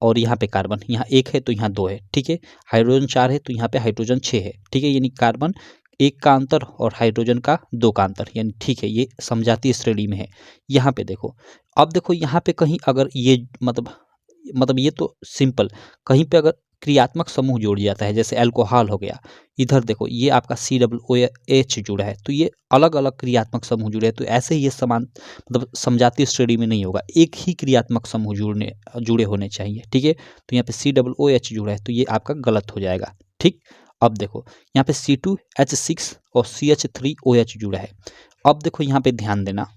और यहाँ पे कार्बन, यहाँ 1 है तो यहाँ 2 है, ठीक है। हाइड्रोजन 4 है तो यहाँ पे हाइड्रोजन 6 है, ठीक है। यानी कार्बन 1 का अंतर और हाइड्रोजन का 2 का अंतर, यानी ठीक है, ये समजातीय श्रेणी में है। यहाँ पे देखो, अब देखो यहाँ पे कहीं अगर ये मतलब ये तो सिंपल, कहीं पे अगर क्रियात्मक समूह जोड़ जाता है, जैसे अल्कोहल हो गया, इधर देखो ये आपका COOH जुड़ा है, तो ये अलग अलग क्रियात्मक समूह जुड़े हैं, तो ऐसे ही ये समान मतलब समजातीय श्रेणी में नहीं होगा, एक ही क्रियात्मक समूह जुड़े होने चाहिए। ठीक है, तो यहाँ पे COOH जुड़ा है, तो ये आपका गलत हो जाएगा। ठीक, अब देखो यहाँ पे C2H6 और CH3OH जुड़ा है। अब देखो यहाँ पे ध्यान देना,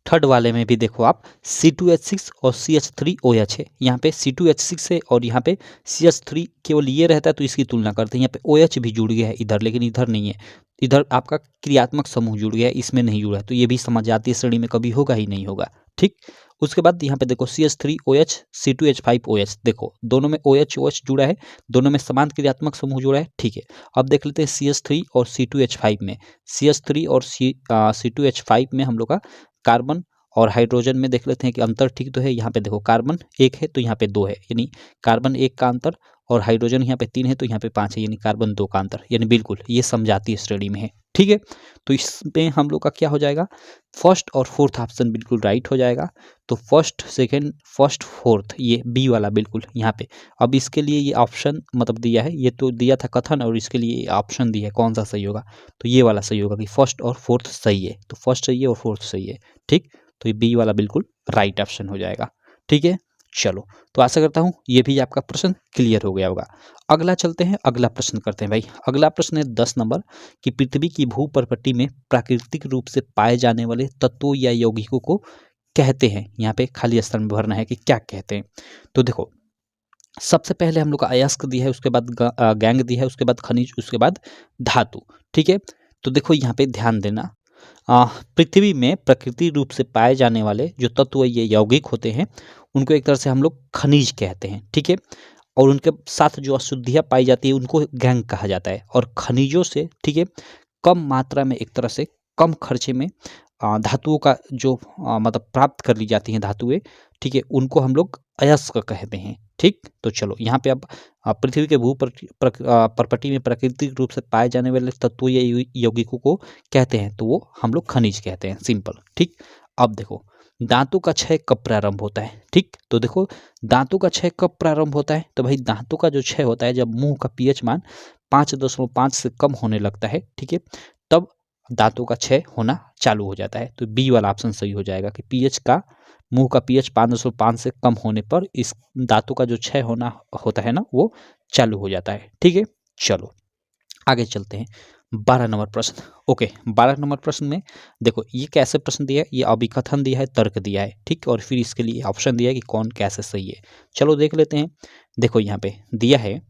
थर्ड वाले में भी देखो आप C2H6 और CH3OH है, यहाँ पे C2H6 है और यहाँ पे CH3 केवल ये रहता है, तो इसकी तुलना करते हैं। यहाँ पे OH भी जुड़ गया है इधर, लेकिन इधर नहीं है, इधर आपका क्रियात्मक समूह जुड़ गया है, इसमें नहीं जुड़ा है, तो ये भी समजातीय श्रेणी में कभी होगा ही नहीं होगा। ठीक, उसके बाद यहाँ पे देखो CH3OH C2H5OH, देखो दोनों में OH जुड़ा है, दोनों में समान क्रियात्मक समूह जुड़ा है। ठीक है, अब देख लेते हैं CH3 और C2H5 में, CH3 और C2H5 में हम लोग का कार्बन और हाइड्रोजन में देख लेते हैं कि अंतर ठीक तो है। यहाँ पे देखो कार्बन 1 है तो यहाँ पे 2 है, यानी कार्बन 1 का अंतर, और हाइड्रोजन यहाँ पे 3 है तो यहाँ पे 5 है, यानी कार्बन 2 का अंतर, यानी बिल्कुल ये समजातीय श्रेणी में है। ठीक है, तो इसमें हम लोग का क्या हो जाएगा, फर्स्ट और फोर्थ ऑप्शन बिल्कुल राइट हो जाएगा। तो फर्स्ट सेकेंड फर्स्ट फोर्थ, ये बी वाला बिल्कुल यहाँ पे। अब इसके लिए ये ऑप्शन मतलब दिया है, ये तो दिया था कथन, और इसके लिए ऑप्शन दिया है कौन सा सही होगा, तो ये वाला सही होगा कि फर्स्ट और फोर्थ सही है, तो फर्स्ट सही है और फोर्थ सही है। ठीक, तो ये बी वाला बिल्कुल राइट ऑप्शन हो जाएगा। ठीक है, चलो तो आशा करता हूँ ये भी आपका प्रश्न क्लियर हो गया होगा। अगला चलते हैं, अगला प्रश्न करते हैं भाई। अगला प्रश्न है 10 नंबर कि पृथ्वी की भूप्रकृति में प्राकृतिक रूप से पाए जाने वाले तत्वों या यौगिकों को कहते हैं, यहाँ पे खाली स्थान में भरना है कि क्या कहते हैं। तो देखो सबसे पहले हम लोग का अयस्क दिया है, उसके बाद गैंग दिया है, उसके बाद खनिज, उसके बाद धातु। ठीक है, तो देखो यहाँ पे ध्यान देना, पृथ्वी में प्रकृति रूप से पाए जाने वाले जो तत्व ये यौगिक होते हैं उनको एक तरह से हम लोग खनिज कहते हैं, ठीक है। और उनके साथ जो अशुद्धियाँ पाई जाती है उनको गैंग कहा जाता है। और खनिजों से, ठीक है, कम मात्रा में, एक तरह से कम खर्चे में धातुओं का जो मतलब प्राप्त कर ली जाती हैं धातुएं, ठीक है, उनको हम लोग अयस्क कहते हैं, ठीक। तो चलो यहाँ पे अब पृथ्वी के परपटी में प्राकृतिक रूप से पाए जाने वाले तत्वों या यौगिकों को कहते हैं, तो वो हम लोग खनिज कहते हैं, सिंपल, ठीक। अब देखो दांतों का क्षय कब प्रारंभ होता है, ठीक। तो देखो दांतों का क्षय कब प्रारंभ होता है, तो भाई दांतों का जो क्षय होता है जब मुंह का पीएच मान 5.5 से कम होने लगता है, ठीक है, तब दांतों का क्षय होना चालू हो जाता है। तो बी वाला ऑप्शन सही हो जाएगा कि पीएच का, मुंह का पीएच 5.5 से कम होने पर इस दांतों का जो क्षय होना होता है ना, वो चालू हो जाता है, ठीक है। चलो आगे चलते हैं। 12 नंबर प्रश्न। ओके, 12 नंबर प्रश्न में देखो ये कैसे प्रश्न दिया है, ये अभिकथन दिया है, तर्क दिया है, ठीक। और फिर इसके लिए ऑप्शन दिया है कि कौन कैसे सही है। चलो देख लेते हैं। देखो यहाँ पे दिया है,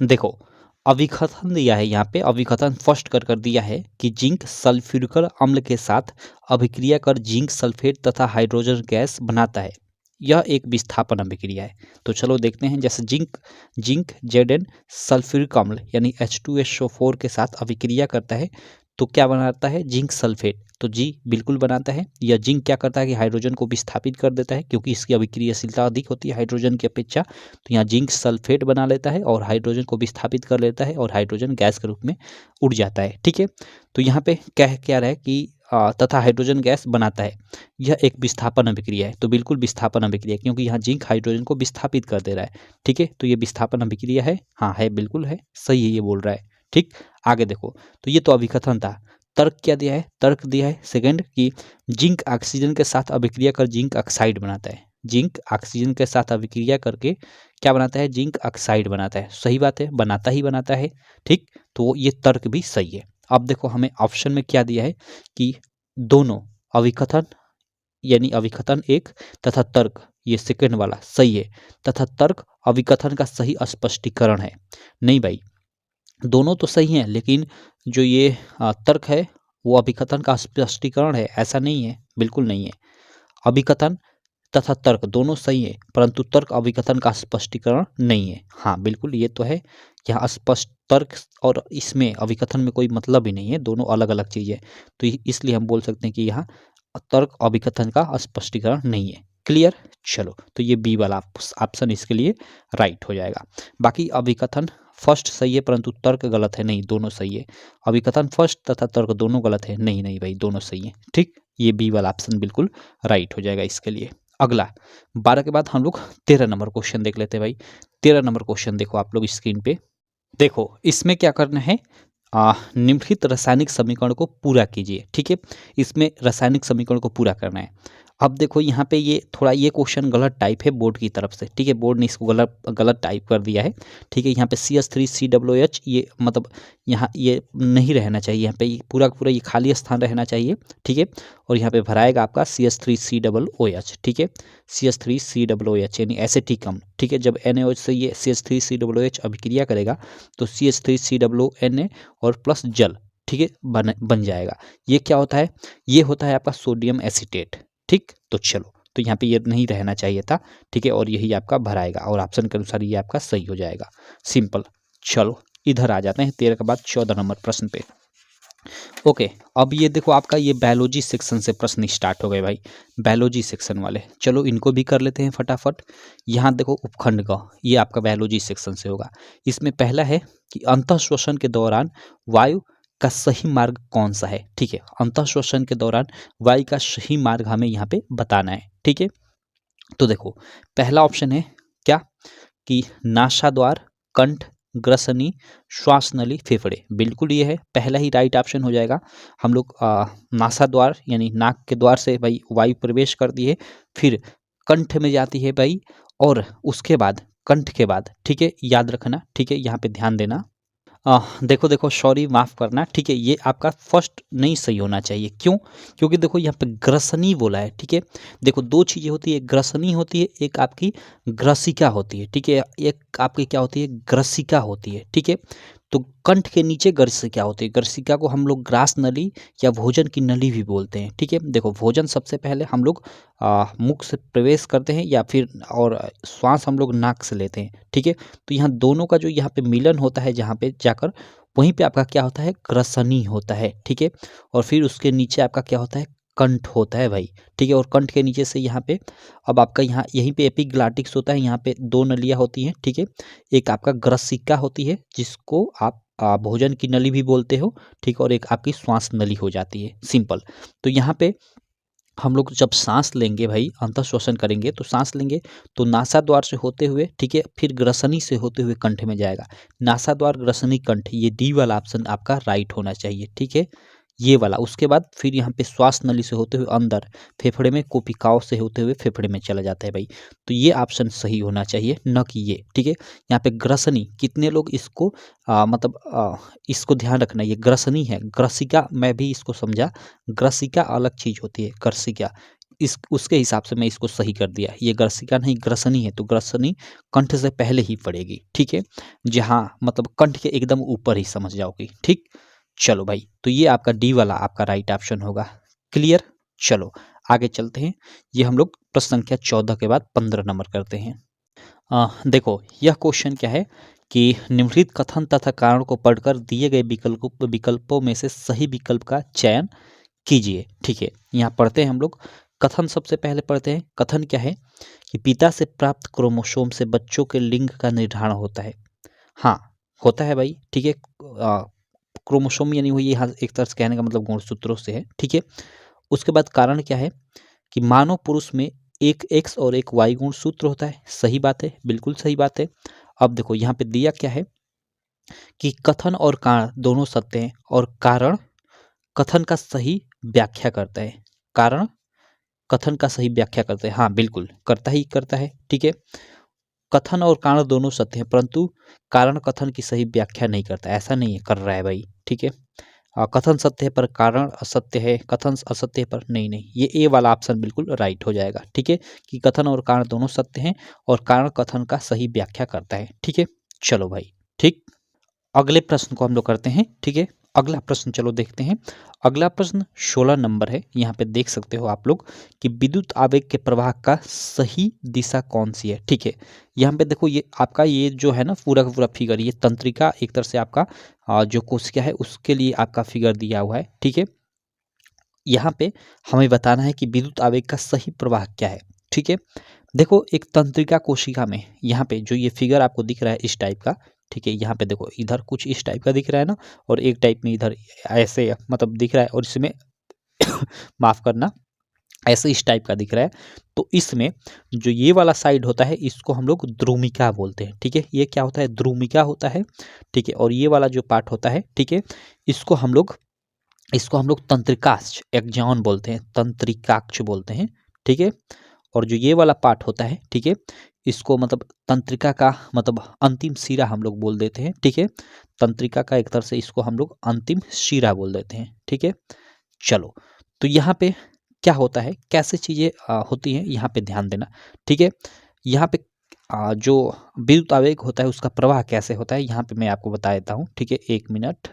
देखो अभिकथन दिया है, यहाँ पे अभिकथन फर्स्ट कर दिया है कि जिंक सल्फ्यूरिक अम्ल के साथ अभिक्रिया कर जिंक सल्फेट तथा हाइड्रोजन गैस बनाता है। यह एक विस्थापन अभिक्रिया है। तो चलो देखते हैं। जैसे जिंक Zn सल्फ्यूरिक अम्ल यानी H2SO4 के साथ अभिक्रिया करता है तो क्या बनाता है, जिंक सल्फेट। तो जी बिल्कुल बनाता है। या जिंक क्या करता है कि हाइड्रोजन को विस्थापित कर देता है, क्योंकि इसकी अभिक्रियाशीलता अधिक होती है हाइड्रोजन की अपेक्षा। तो यहाँ जिंक सल्फेट बना लेता है और हाइड्रोजन को विस्थापित कर लेता है और हाइड्रोजन गैस के रूप में उड़ जाता है, ठीक है। तो यहाँ पे क्या रहा है कि तथा हाइड्रोजन गैस बनाता है, यह एक विस्थापन अभिक्रिया है। तो बिल्कुल विस्थापन अभिक्रिया, क्योंकि यहाँ जिंक हाइड्रोजन को विस्थापित कर दे रहा है, ठीक है। तो ये विस्थापन अभिक्रिया है, हाँ है, बिल्कुल है, सही है, ये बोल रहा है, ठीक। आगे देखो, तो ये तो अभिकथन था। तर्क क्या दिया है, तर्क दिया है सेकंड कि जिंक ऑक्सीजन के साथ अभिक्रिया कर जिंक ऑक्साइड बनाता है। जिंक ऑक्सीजन के साथ अभिक्रिया करके क्या बनाता है, जिंक ऑक्साइड बनाता है। सही बात है, बनाता ही बनाता है, ठीक। तो ये तर्क भी सही है। अब देखो हमें ऑप्शन में क्या दिया है कि दोनों अभिकथन यानी अभिकथन एक तथा तर्क, ये सेकंड वाला सही है, तथा तर्क अभिकथन का सही स्पष्टीकरण है। नहीं भाई, दोनों तो सही हैं, लेकिन जो ये तर्क है वो अभिकथन का स्पष्टीकरण है, ऐसा नहीं है, बिल्कुल नहीं है। अभिकथन तथा तर्क दोनों सही है, परंतु तर्क अभिकथन का स्पष्टीकरण नहीं है। हाँ बिल्कुल, ये तो है। यहाँ स्पष्ट तर्क और इसमें अभिकथन में कोई मतलब ही नहीं है, दोनों अलग अलग चीज़ें। तो इसलिए हम बोल सकते हैं कि यहाँ तर्क अभिकथन का स्पष्टीकरण नहीं है। क्लियर। चलो, तो ये बी वाला ऑप्शन इसके लिए राइट हो जाएगा। बाकी अभिकथन फर्स्ट सही है परंतु तर्क गलत है, नहीं, दोनों सही है। अभिकथन फर्स्ट तथा तर्क दोनों गलत है, नहीं नहीं भाई, दोनों सही है, ठीक। ये बी वाला ऑप्शन बिल्कुल राइट हो जाएगा इसके लिए। अगला 12 के बाद हम लोग 13 नंबर क्वेश्चन देख लेते हैं भाई। 13 नंबर क्वेश्चन देखो आप लोग स्क्रीन पे। देखो इसमें क्या करना है, निम्नलिखित रासायनिक समीकरण को पूरा कीजिए, ठीक है। इसमें रासायनिक समीकरण को पूरा करना है। अब देखो यहाँ पे ये थोड़ा ये क्वेश्चन गलत टाइप है बोर्ड की तरफ से, ठीक है। बोर्ड ने इसको गलत टाइप कर दिया है, ठीक है। यहाँ पे CH3COOH, ये मतलब यहाँ ये नहीं रहना चाहिए, यहाँ पे पूरा पूरा ये खाली स्थान रहना चाहिए, ठीक है। और यहाँ पे भराएगा आपका CH3COOH, ठीक है। CH3COOH यानी एसिटिकम, ठीक है। जब NaOH से ये CH3COOH अभिक्रिया करेगा तो CH3COONA और प्लस जल, ठीक है, बन जाएगा। ये क्या होता है, ये होता है आपका सोडियम एसीटेट, ठीक। तो चलो, तो यहाँ पे ये नहीं रहना चाहिए था, ठीक है। और यही आपका भराएगा और ऑप्शन के अनुसार ये आपका सही हो जाएगा, सिंपल। चलो इधर आ जाते हैं 13 के बाद 14 नंबर प्रश्न पे। ओके, अब ये देखो आपका ये बायोलॉजी सेक्शन से प्रश्न स्टार्ट हो गए भाई, बायोलॉजी सेक्शन वाले। चलो इनको भी कर लेते हैं फटाफट। यहाँ देखो उपखंड ग, ये आपका बायोलॉजी सेक्शन से होगा। इसमें पहला है कि अंतःश्वसन के दौरान वायु का सही मार्ग कौन सा है, ठीक है। अंतःश्वसन के दौरान वायु का सही मार्ग हमें यहाँ पे बताना है, ठीक है। तो देखो पहला ऑप्शन है क्या कि नासाद्वार, कंठ, ग्रसनी, श्वास नली, फेफड़े। बिल्कुल ये है, पहला ही राइट ऑप्शन हो जाएगा। हम लोग नासाद्वार यानी नाक के द्वार से भाई वायु प्रवेश करती है, फिर कंठ में जाती है भाई, और उसके बाद कंठ के बाद, ठीक है, याद रखना, ठीक है, यहाँ पे ध्यान देना। देखो सॉरी माफ़ करना, ठीक है, ये आपका फर्स्ट नहीं सही होना चाहिए। क्यों, क्योंकि देखो यहाँ पे ग्रसनी बोला है, ठीक है। देखो दो चीज़ें होती है, ग्रसनी होती है, एक आपकी ग्रसिका होती है, ठीक है, एक आपकी क्या होती है, ग्रसिका होती है, ठीक है। तो कंठ के नीचे गर्सिका होती है। गर्सिका को हम लोग ग्रास नली या भोजन की नली भी बोलते हैं। ठीक है, देखो भोजन सबसे पहले हम लोग मुख से प्रवेश करते हैं या फिर और श्वास हम लोग नाक से लेते हैं। ठीक है, तो यहाँ दोनों का जो यहाँ पे मिलन होता है, जहाँ पे जाकर वहीं पे आपका क्या होता है, ग्रसनी होता है। ठीक है, और फिर उसके नीचे आपका क्या होता है, कंठ होता है भाई। ठीक है, और कंठ के नीचे से यहाँ पे अब आपका यहाँ यहीं पे एपिग्लॉटिक्स होता है। यहाँ पे दो नलियाँ होती हैं। ठीक है, एक आपका ग्रसिका होती है जिसको आप भोजन की नली भी बोलते हो। ठीक, और एक आपकी श्वास नली हो जाती है, सिंपल। तो यहाँ पे हम लोग जब सांस लेंगे भाई, अंतः श्वसन करेंगे, तो सांस लेंगे तो नासा द्वार से होते हुए, ठीक है, फिर ग्रसनी से होते हुए कंठ में जाएगा। नासा द्वार, ग्रसनी, कंठ, ये डी वाला ऑप्शन आपका राइट होना चाहिए। ठीक है, ये वाला। उसके बाद फिर यहाँ पे श्वास नली से होते हुए अंदर फेफड़े में, कोशिकाओं से होते हुए फेफड़े में चला जाता है भाई। तो ये ऑप्शन सही होना चाहिए, न कि ये। ठीक है, यहाँ पे ग्रसनी, कितने लोग इसको इसको ध्यान रखना, ये ग्रसनी है। ग्रसिका मैं भी इसको समझा, ग्रसिका अलग चीज होती है, ग्रसिका इस उसके हिसाब से मैं इसको सही कर दिया। ये ग्रसिका नहीं, ग्रसनी है। तो ग्रसनी कंठ से पहले ही पड़ेगी। ठीक है, जहाँ मतलब कंठ के एकदम ऊपर ही समझ जाओगी। ठीक, चलो भाई, तो ये आपका डी वाला आपका राइट ऑप्शन होगा। क्लियर, चलो आगे चलते हैं। ये हम लोग प्रश्न संख्या 14 के बाद 15 नंबर करते हैं। देखो यह क्वेश्चन क्या है कि निम्नलिखित कथन तथा कारण को पढ़कर दिए गए विकल्पों में से सही विकल्प का चयन कीजिए। ठीक है, यहाँ पढ़ते हैं हम लोग। कथन सबसे पहले पढ़ते हैं। कथन क्या है कि पिता से प्राप्त क्रोमोसोम से बच्चों के लिंग का निर्धारण होता है। हाँ, होता है भाई। ठीक है, क्रोमोसोम यानी हुई, यहाँ एक तरह से कहने का मतलब गुणसूत्रों से है। ठीक है, उसके बाद कारण क्या है कि मानव पुरुष में एक एक्स और एक वाई गुणसूत्र होता है। सही बात है, बिल्कुल सही बात है। अब देखो यहाँ पे दिया क्या है कि कथन और कारण दोनों सत्य हैं और कारण कथन का सही व्याख्या करता है। कारण कथन का सही व्याख्या करता है। हाँ बिल्कुल, करता ही करता है। ठीक है, कथन और कारण दोनों सत्य हैं, परंतु कारण कथन की सही व्याख्या नहीं करता। ऐसा नहीं है, कर रहा है भाई। ठीक है, कथन सत्य है पर कारण असत्य है, कथन असत्य है पर नहीं नहीं, ये ए वाला ऑप्शन बिल्कुल राइट हो जाएगा। ठीक है, कि कथन और कारण दोनों सत्य हैं और कारण कथन का सही व्याख्या करता है। ठीक है, चलो भाई। ठीक, अगले प्रश्न को हम लोग करते हैं। ठीक है, अगला प्रश्न चलो देखते हैं। अगला प्रश्न 16 नंबर है। यहाँ पे देख सकते हो आप लोग कि विद्युत आवेग के प्रवाह का सही दिशा कौन सी है। ठीक है, यहाँ पे देखो ये आपका ये जो है ना पूरा का पूरा फिगर, ये तंत्रिका एक तरह से आपका जो कोशिका है उसके लिए आपका फिगर दिया हुआ है। ठीक है, यहाँ पे हमें बताना है कि विद्युत आवेग का सही प्रवाह क्या है। ठीक है, देखो एक तंत्रिका कोशिका में यहाँ पे जो ये फिगर आपको दिख रहा है इस टाइप का। ठीक है, यहाँ पे देखो इधर कुछ इस टाइप का दिख रहा है ना, और एक टाइप में इधर ऐसे मतलब दिख रहा है, और इसमें माफ करना, ऐसे इस टाइप का दिख रहा है। तो इसमें जो ये वाला साइड होता है इसको हम लोग द्रुमिका बोलते हैं। ठीक है, ये क्या होता है, द्रुमिका होता है। ठीक है, और ये वाला जो पार्ट होता है, ठीक है, इसको हम लोग तंत्रिकाक्ष एक्जॉन बोलते हैं, तंत्रिकाक्ष बोलते हैं। ठीक है, और जो ये वाला पार्ट होता है, ठीक है, इसको मतलब तंत्रिका का मतलब अंतिम सिरा हम लोग बोल देते हैं। ठीक है, तंत्रिका का एक तरह से इसको हम लोग अंतिम सिरा बोल देते हैं। ठीक है, चलो तो यहाँ पे क्या होता है, कैसे चीज़ें होती हैं, यहाँ पे ध्यान देना। ठीक है, यहाँ पे जो विद्युत आवेग होता है उसका प्रवाह कैसे होता है, यहाँ पे मैं आपको बता देता हूँ। ठीक है, एक मिनट।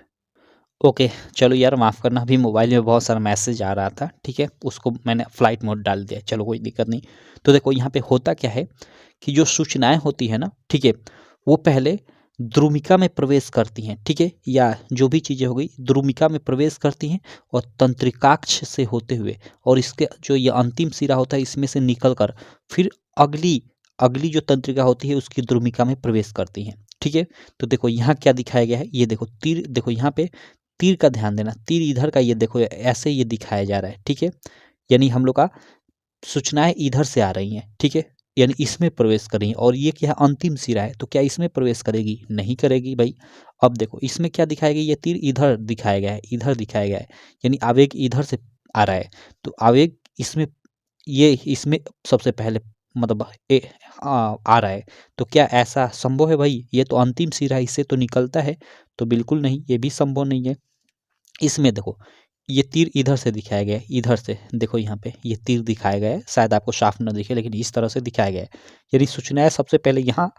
ओके, चलो यार माफ़ करना, अभी मोबाइल में बहुत सारा मैसेज आ रहा था। ठीक है, उसको मैंने फ्लाइट मोड डाल दिया। चलो कोई दिक्कत नहीं। तो देखो यहाँ पे होता क्या है कि जो सूचनाएं होती है ना, ठीक है, वो पहले द्रुमिका में प्रवेश करती हैं। ठीक है, या जो भी चीज़ें हो गई द्रुमिका में प्रवेश करती हैं और तंत्रिकाक्ष से होते हुए, और इसके जो ये अंतिम सिरा होता है इसमें से निकल कर फिर अगली अगली जो तंत्रिका होती है उसकी द्रुमिका में प्रवेश करती हैं। ठीक है, तो देखो यहाँ क्या दिखाया गया है, ये देखो तीर, देखो यहाँ पे तीर का ध्यान देना, तीर इधर का, ये देखो ऐसे ये दिखाया जा रहा है। ठीक है, यानी हम लोग का सूचनाएं इधर से आ रही हैं। ठीक है, यानी इसमें प्रवेश कर रही हैं, और ये क्या अंतिम सिरा है, तो क्या इसमें प्रवेश करेगी, नहीं करेगी भाई। अब देखो इसमें क्या दिखाया गया, ये तीर इधर दिखाया गया है, इधर दिखाया गया है, यानी आवेग इधर से आ रहा है। तो आवेग इसमें, ये इसमें सबसे पहले मतलब आ रहा है। तो क्या ऐसा संभव है भाई, ये तो अंतिम सिरा है, इससे तो निकलता है। तो बिल्कुल नहीं, ये भी संभव नहीं है। इसमें देखो ये तीर इधर से दिखाया गया है, इधर से देखो यहाँ पे ये तीर दिखाया गया है, शायद आपको साफ न दिखे लेकिन इस तरह से दिखाया गया है। यदि सूचनाएं सबसे पहले यहाँ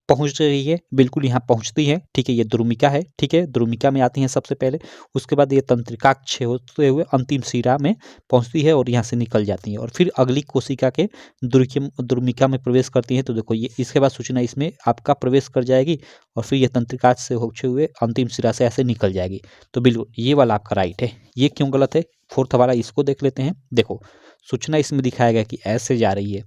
पहुंच रही है, बिल्कुल यहाँ पहुंचती है, ठीक है। ये द्रुमिका है, ठीक है, द्रुमिका में आती है सबसे पहले। उसके बाद ये तंत्रिकाक्ष होते हुए अंतिम शिरा में पहुंचती है और यहाँ से निकल जाती है और फिर अगली कोशिका के द्रुमिका में प्रवेश करती है। तो देखो ये इसके बाद सूचना इसमें आपका प्रवेश कर जाएगी और फिर ये तंत्रिकाक्ष से होते हुए अंतिम शिरा से ऐसे निकल जाएगी। तो बिल्कुल ये वाला आपका राइट है। ये क्यों गलत है, फोर्थ वाला इसको देख लेते हैं। देखो सूचना इसमें दिखाया गया कि ऐसे जा रही है,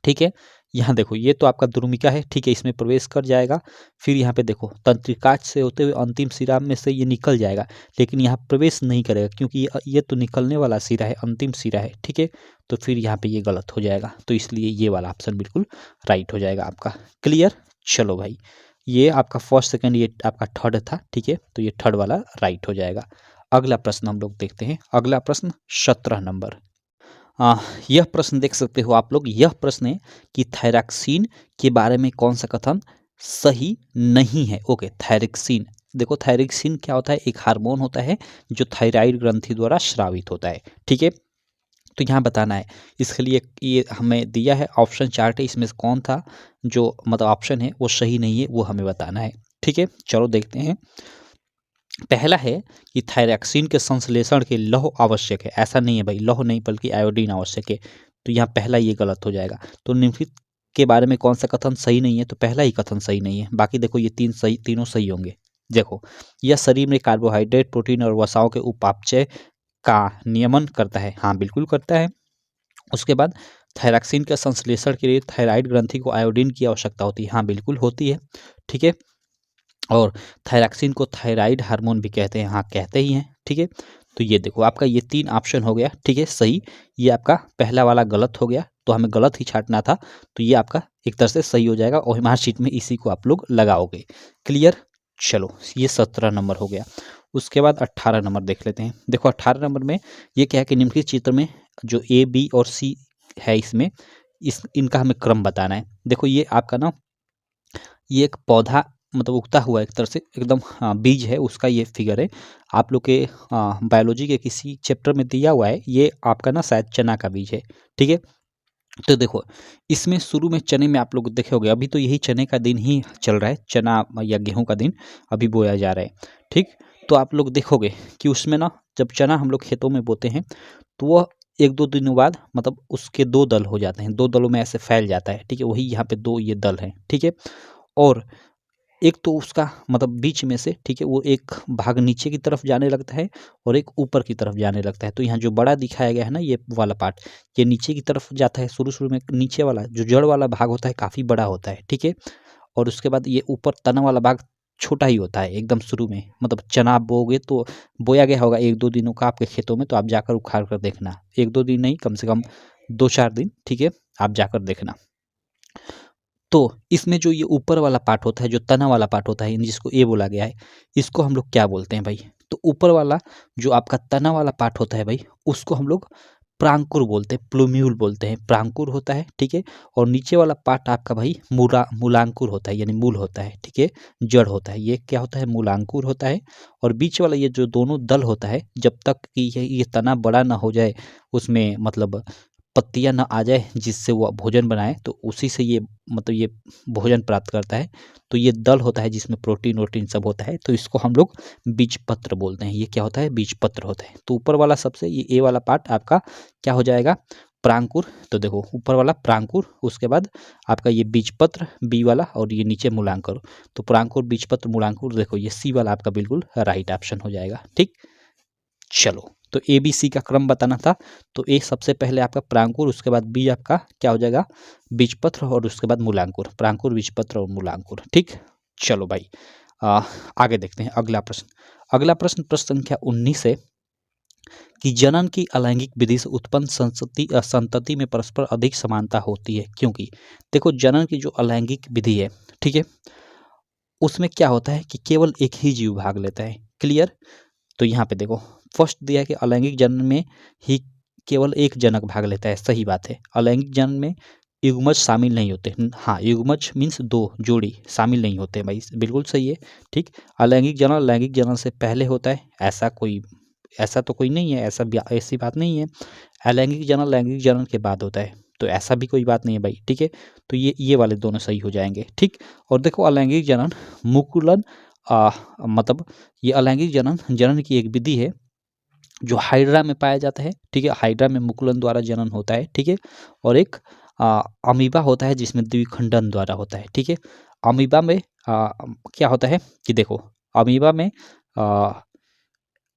ठीक है। यहाँ देखो ये तो आपका द्रुमिका है, ठीक है, इसमें प्रवेश कर जाएगा। फिर यहाँ पे देखो तंत्रिकाक्ष से होते हुए अंतिम शिरा में से ये निकल जाएगा, लेकिन यहाँ प्रवेश नहीं करेगा क्योंकि ये तो निकलने वाला शिरा है, अंतिम शिरा है, ठीक है। तो फिर यहाँ पे ये गलत हो जाएगा, तो इसलिए ये वाला ऑप्शन बिल्कुल राइट हो जाएगा आपका। क्लियर, चलो भाई, ये आपका फर्स्ट सेकेंड, ये आपका थर्ड था, ठीक है, तो ये थर्ड वाला राइट हो जाएगा। अगला प्रश्न हम लोग देखते हैं। अगला प्रश्न 17 नंबर। यह प्रश्न देख सकते हो आप लोग। यह प्रश्न है कि थायरॉक्सिन के बारे में कौन सा कथन सही नहीं है। ओके, थायरॉक्सिन, देखो थायरॉक्सिन क्या होता है, एक हार्मोन होता है जो थायराइड ग्रंथि द्वारा स्रावित होता है, ठीक है। तो यहाँ बताना है, इसके लिए ये हमें दिया है ऑप्शन चार्ट है, इसमें से कौन था जो मतलब ऑप्शन है वो सही नहीं है, वो हमें बताना है, ठीक है। चलो देखते हैं। पहला है कि थायरॉक्सिन के संश्लेषण के लौह आवश्यक है। ऐसा नहीं है भाई, लौह नहीं बल्कि आयोडीन आवश्यक है। तो यहाँ पहला ये गलत हो जाएगा। तो निम्नलिखित के बारे में कौन सा कथन सही नहीं है, तो पहला ही कथन सही नहीं है। बाकी देखो ये तीनों सही होंगे। देखो, यह शरीर में कार्बोहाइड्रेट, प्रोटीन और वसाओं के उपापचय का नियमन करता है। हाँ बिल्कुल करता है। उसके बाद थायरॉक्सिन के संश्लेषण के लिए थायराइड ग्रंथि को आयोडीन की आवश्यकता होती है। हाँ बिल्कुल होती है, ठीक है। और थायरॉक्सिन को थायराइड हार्मोन भी कहते हैं। हाँ कहते ही हैं, ठीक है। तो ये देखो आपका ये 3 ऑप्शन हो गया, ठीक है, सही। ये आपका पहला वाला गलत हो गया, तो हमें गलत ही छांटना था। तो ये आपका एक तरह से सही हो जाएगा और मार्कशीट में इसी को आप लोग लगाओगे। क्लियर, चलो ये 17 नंबर हो गया। उसके बाद 18 नंबर देख लेते हैं। देखो 18 नंबर में ये क्या है कि निम्नलिखित चित्र में जो ए, बी और सी है, इसमें इनका हमें क्रम बताना है। देखो ये आपका ना, ये एक पौधा मतलब उगता हुआ एक तरह से एकदम बीज है, उसका ये फिगर है। आप लोग के बायोलॉजी के किसी चैप्टर में दिया हुआ है। ये आपका ना शायद चना का बीज है, ठीक है। तो देखो इसमें शुरू में चने में आप लोग देखे होंगे, अभी तो यही चने का दिन ही चल रहा है, चना या गेहूं का दिन अभी बोया जा रहा है, ठीक। तो आप लोग देखोगे कि उसमें ना जब चना हम लोग खेतों में बोते हैं तो वह 1-2 दिनों बाद मतलब उसके 2 दल हो जाते हैं, 2 दलों में ऐसे फैल जाता है, ठीक है। वही यहाँ पे 2 ये दल हैं, ठीक है। और एक तो उसका मतलब बीच में से, ठीक है, वो एक भाग नीचे की तरफ जाने लगता है और एक ऊपर की तरफ जाने लगता है। तो यहाँ जो बड़ा दिखाया गया है ना, ये वाला पार्ट, ये नीचे की तरफ जाता है। शुरू में नीचे वाला जो जड़ वाला भाग होता है काफ़ी बड़ा होता है, ठीक है। और उसके बाद ये ऊपर तना वाला भाग छोटा ही होता है एकदम शुरू में। मतलब चना आप बोओगे तो बोया गया होगा 1-2 दिनों का आपके खेतों में, तो आप जाकर उखाड़ कर देखना। 1-2 दिन नहीं, कम से कम 2-4 दिन, ठीक है, आप जाकर देखना। तो इसमें जो ये ऊपर वाला पार्ट होता है, जो तना वाला पार्ट होता है, जिसको ए बोला गया है, इसको हम लोग क्या बोलते हैं भाई? तो ऊपर वाला जो आपका तना वाला पार्ट होता है भाई, उसको हम लोग प्रांकुर बोलते हैं, प्लूम्यूल बोलते हैं, प्रांकुर होता है, ठीक है। और नीचे वाला पार्ट आपका भाई मूलांकुर होता है, यानी मूल होता है, ठीक है, जड़ होता है। ये क्या होता है? मूलांकुर होता है। और बीच वाला ये जो दोनों दल होता है, जब तक कि ये तना बड़ा ना हो जाए, उसमें मतलब पत्तियाँ ना आ जाए जिससे वो भोजन बनाए, तो उसी से ये मतलब ये भोजन प्राप्त करता है। तो ये दल होता है जिसमें प्रोटीन वोटीन सब होता है, तो इसको हम लोग बीजपत्र बोलते हैं। ये क्या होता है? बीजपत्र होता है। तो ऊपर वाला सबसे ये ए वाला पार्ट आपका क्या हो जाएगा? प्रांकुर। तो देखो ऊपर वाला प्रांकुर, उसके बाद आपका ये बीजपत्र बी वाला, और ये नीचे मूलांकुर। तो प्रांकुर, बीजपत्र, मूलांकुर, देखो ये सी वाला आपका बिल्कुल राइट ऑप्शन हो जाएगा, ठीक। चलो, तो ए बी सी का क्रम बताना था। तो ए सबसे पहले आपका प्रांकुर, उसके बाद बी आपका क्या हो जाएगा? बीजपत्र, और उसके बाद मूलांकुर। प्रांकुर, बीजपत्र और मूलांकुर, ठीक। चलो भाई, आगे देखते हैं अगला प्रश्न। अगला प्रश्न प्रश्न संख्या 19 है कि जनन की अलैंगिक विधि से उत्पन्न संतति में परस्पर अधिक समानता होती है, क्योंकि देखो जनन की जो अलैंगिक विधि है, ठीक है, उसमें क्या होता है कि केवल एक ही जीव भाग लेता है। क्लियर। तो यहाँ पे देखो फर्स्ट दिया है कि अलैंगिक जनन में ही केवल एक जनक भाग लेता है। सही बात है, अलैंगिक जनन में युग्मज शामिल नहीं होते। हाँ, युग्मज मीन्स 2 जोड़ी शामिल नहीं होते भाई, बिल्कुल सही है, ठीक। अलैंगिक जनन लैंगिक जनन से पहले होता है, ऐसा तो कोई नहीं है, ऐसी बात नहीं है। अलैंगिक जनन लैंगिक जनन के बाद होता है। तो ऐसा भी कोई बात नहीं है भाई, ठीक है। तो ये वाले दोनों सही हो जाएंगे, ठीक। और देखो अलैंगिक जनन मुकुलन मतलब ये अलैंगिक जनन जनन की एक विधि है जो हाइड्रा में पाया जाता है, ठीक है। हाइड्रा में मुकुलन द्वारा जनन होता है, ठीक है। और एक अमीबा होता है जिसमें द्विखंडन द्वारा होता है, ठीक है। अमीबा में क्या होता है कि देखो अमीबा में आ,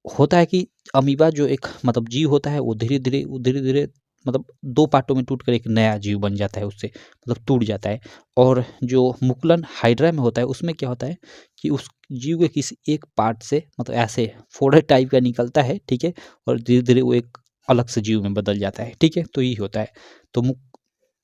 होता है कि अमीबा जो एक मतलब जीव होता है वो धीरे धीरे मतलब दो पार्टों में टूटकर एक नया जीव बन जाता है, उससे मतलब टूट जाता है। और जो मुकुलन हाइड्रा में होता है उसमें क्या होता है कि उस जीव के किसी एक पार्ट से मतलब ऐसे फोड़ा टाइप का निकलता है, ठीक है। और धीरे धीरे वो एक अलग से जीव में बदल जाता है, ठीक है। तो यही होता है। तो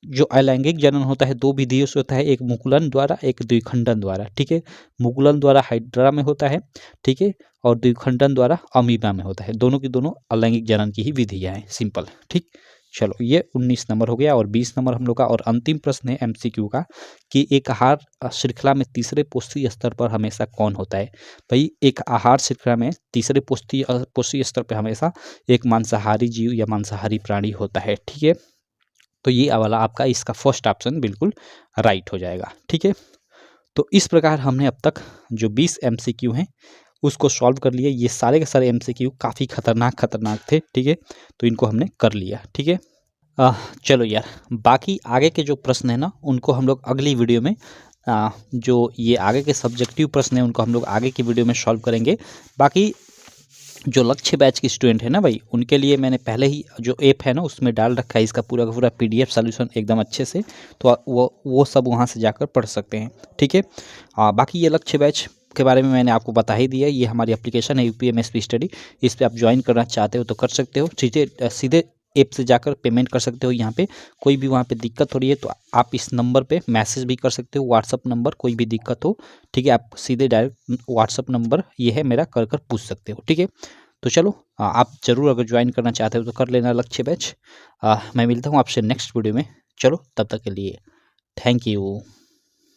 जो अलैंगिक जनन होता है दो विधियों से होता है, एक मुकुलन द्वारा एक द्विखंडन द्वारा, ठीक है। मुकुलन द्वारा हाइड्रा में होता है, ठीक है। और द्विखंडन द्वारा अमीबा में होता है। दोनों की दोनों अलैंगिक जनन की ही विधियां हैं, सिंपल, ठीक। चलो ये 19 नंबर हो गया। और 20 नंबर हम लोग का और अंतिम प्रश्न है एमसीक्यू का कि एक आहार श्रृंखला में तीसरे पोषी स्तर पर हमेशा कौन होता है। भाई एक आहार श्रृंखला में तीसरे पोषी स्तर पर हमेशा एक मांसाहारी जीव या मांसाहारी प्राणी होता है, ठीक है। तो ये वाला आपका इसका फर्स्ट ऑप्शन बिल्कुल राइट हो जाएगा, ठीक है। तो इस प्रकार हमने अब तक जो 20 एमसीक्यू हैं उसको सॉल्व कर लिया। ये सारे के सारे एमसीक्यू काफ़ी खतरनाक थे, ठीक है। तो इनको हमने कर लिया, ठीक है। चलो यार, बाकी आगे के जो प्रश्न है ना उनको हम लोग अगली वीडियो में जो ये आगे के सब्जेक्टिव प्रश्न हैं उनको हम लोग आगे की वीडियो में सॉल्व करेंगे। बाकी जो लक्ष्य बैच के स्टूडेंट है ना भाई, उनके लिए मैंने पहले ही जो ऐप है ना उसमें डाल रखा है इसका पूरा का पूरा पीडीएफ सॉल्यूशन एकदम अच्छे से। तो वो सब वहाँ से जाकर पढ़ सकते हैं, ठीक है। बाकी ये लक्ष्य बैच के बारे में मैंने आपको बता ही दिया। ये हमारी एप्लीकेशन है यूपीएमएसपी स्टडी, इस पर आप ज्वाइन करना चाहते हो तो कर सकते हो। सीधे ऐप से जाकर पेमेंट कर सकते हो। यहाँ पे कोई भी वहाँ पे दिक्कत हो रही है तो आप इस नंबर पे मैसेज भी कर सकते हो, व्हाट्सअप नंबर, कोई भी दिक्कत हो, ठीक है। आप सीधे डायरेक्ट व्हाट्सअप नंबर ये है मेरा, कर पूछ सकते हो, ठीक है। तो चलो आप ज़रूर अगर ज्वाइन करना चाहते हो तो कर लेना लक्ष्य बैच। मैं मिलता हूँ आपसे नेक्स्ट वीडियो में। चलो तब तक के लिए थैंक यू।